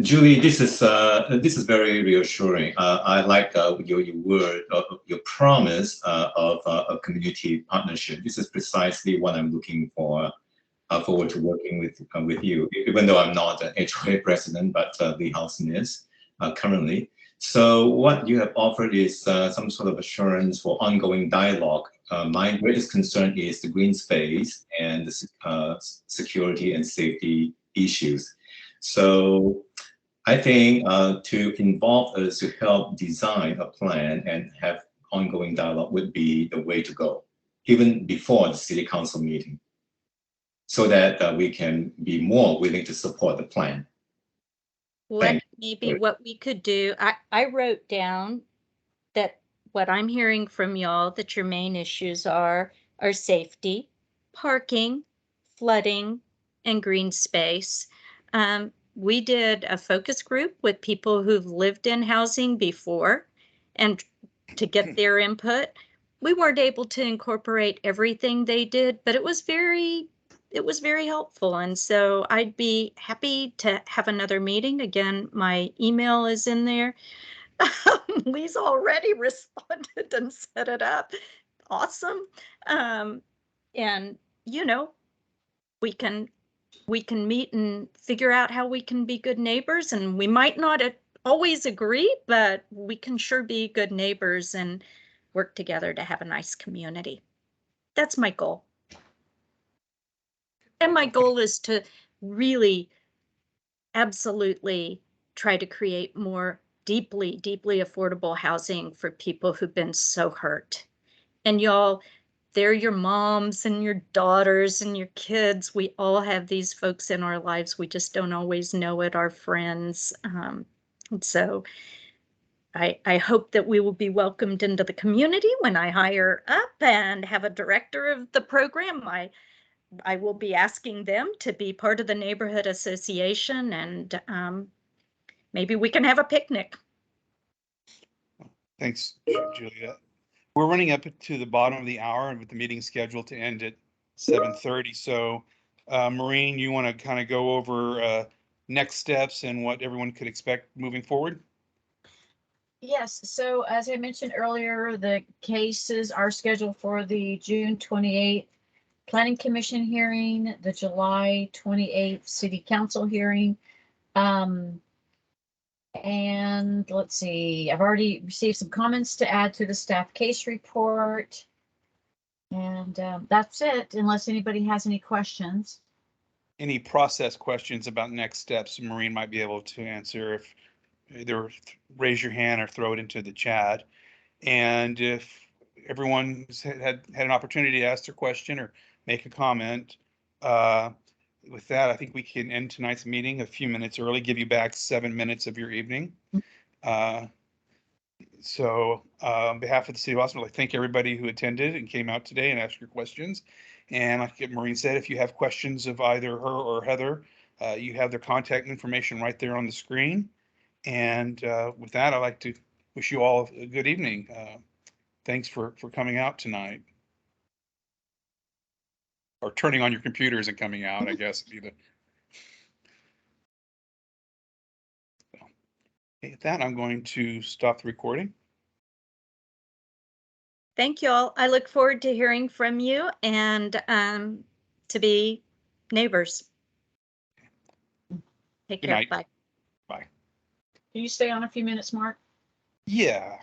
Julie, this is very reassuring. I like your word, your promise of a community partnership. This is precisely what I'm looking for. Forward to working with you, even though I'm not an HOA president, but the housing is currently. So what you have offered is some sort of assurance for ongoing dialogue. My greatest concern is the green space and the security and safety issues. So I think to involve us to help design a plan and have ongoing dialogue would be the way to go, even before the city council meeting, so that we can be more willing to support the plan. Maybe what we could do, I wrote down that what I'm hearing from y'all, that your main issues are safety, parking, flooding, and green space. We did a focus group with people who've lived in housing before, and to get their input. We weren't able to incorporate everything they did, but it was very helpful. And so I'd be happy to have another meeting. Again, my email is in there. Lee's already responded and set it up. Awesome. And you know, we can meet and figure out how we can be good neighbors, and we might not always agree, but we can sure be good neighbors and work together to have a nice community. That's my goal. And my goal is to really absolutely try to create more deeply, deeply affordable housing for people who've been so hurt. And y'all, they're your moms and your daughters and your kids. We all have these folks in our lives. We just don't always know it, our friends. And so I hope that we will be welcomed into the community when I hire up and have a director of the program. I will be asking them to be part of the neighborhood association, and maybe we can have a picnic. Thanks, Julia. We're running up to the bottom of the hour with the meeting scheduled to end at 7:30. So, Maureen, you want to kind of go over next steps and what everyone could expect moving forward? Yes, so as I mentioned earlier, the cases are scheduled for the June 28th Planning Commission hearing, the July 28th City Council hearing. And let's see, I've already received some comments to add to the staff case report. And that's it, unless anybody has any questions. Any process questions about next steps, Maureen might be able to answer. If either raise your hand or throw it into the chat. And if everyone's had an opportunity to ask their question or make a comment, with that, I think we can end tonight's meeting a few minutes early, give you back 7 minutes of your evening. So on behalf of the City of Austin, I thank everybody who attended and came out today and asked your questions. And like Maureen said, if you have questions of either her or Heather, you have their contact information right there on the screen. And with that, I'd like to wish you all a good evening. Thanks for coming out tonight. Or turning on your computers and coming out, I guess. Okay, with that, I'm going to stop the recording. Thank you all. I look forward to hearing from you and to be neighbors. Take care. Bye. Bye. Can you stay on a few minutes, Mark? Yeah.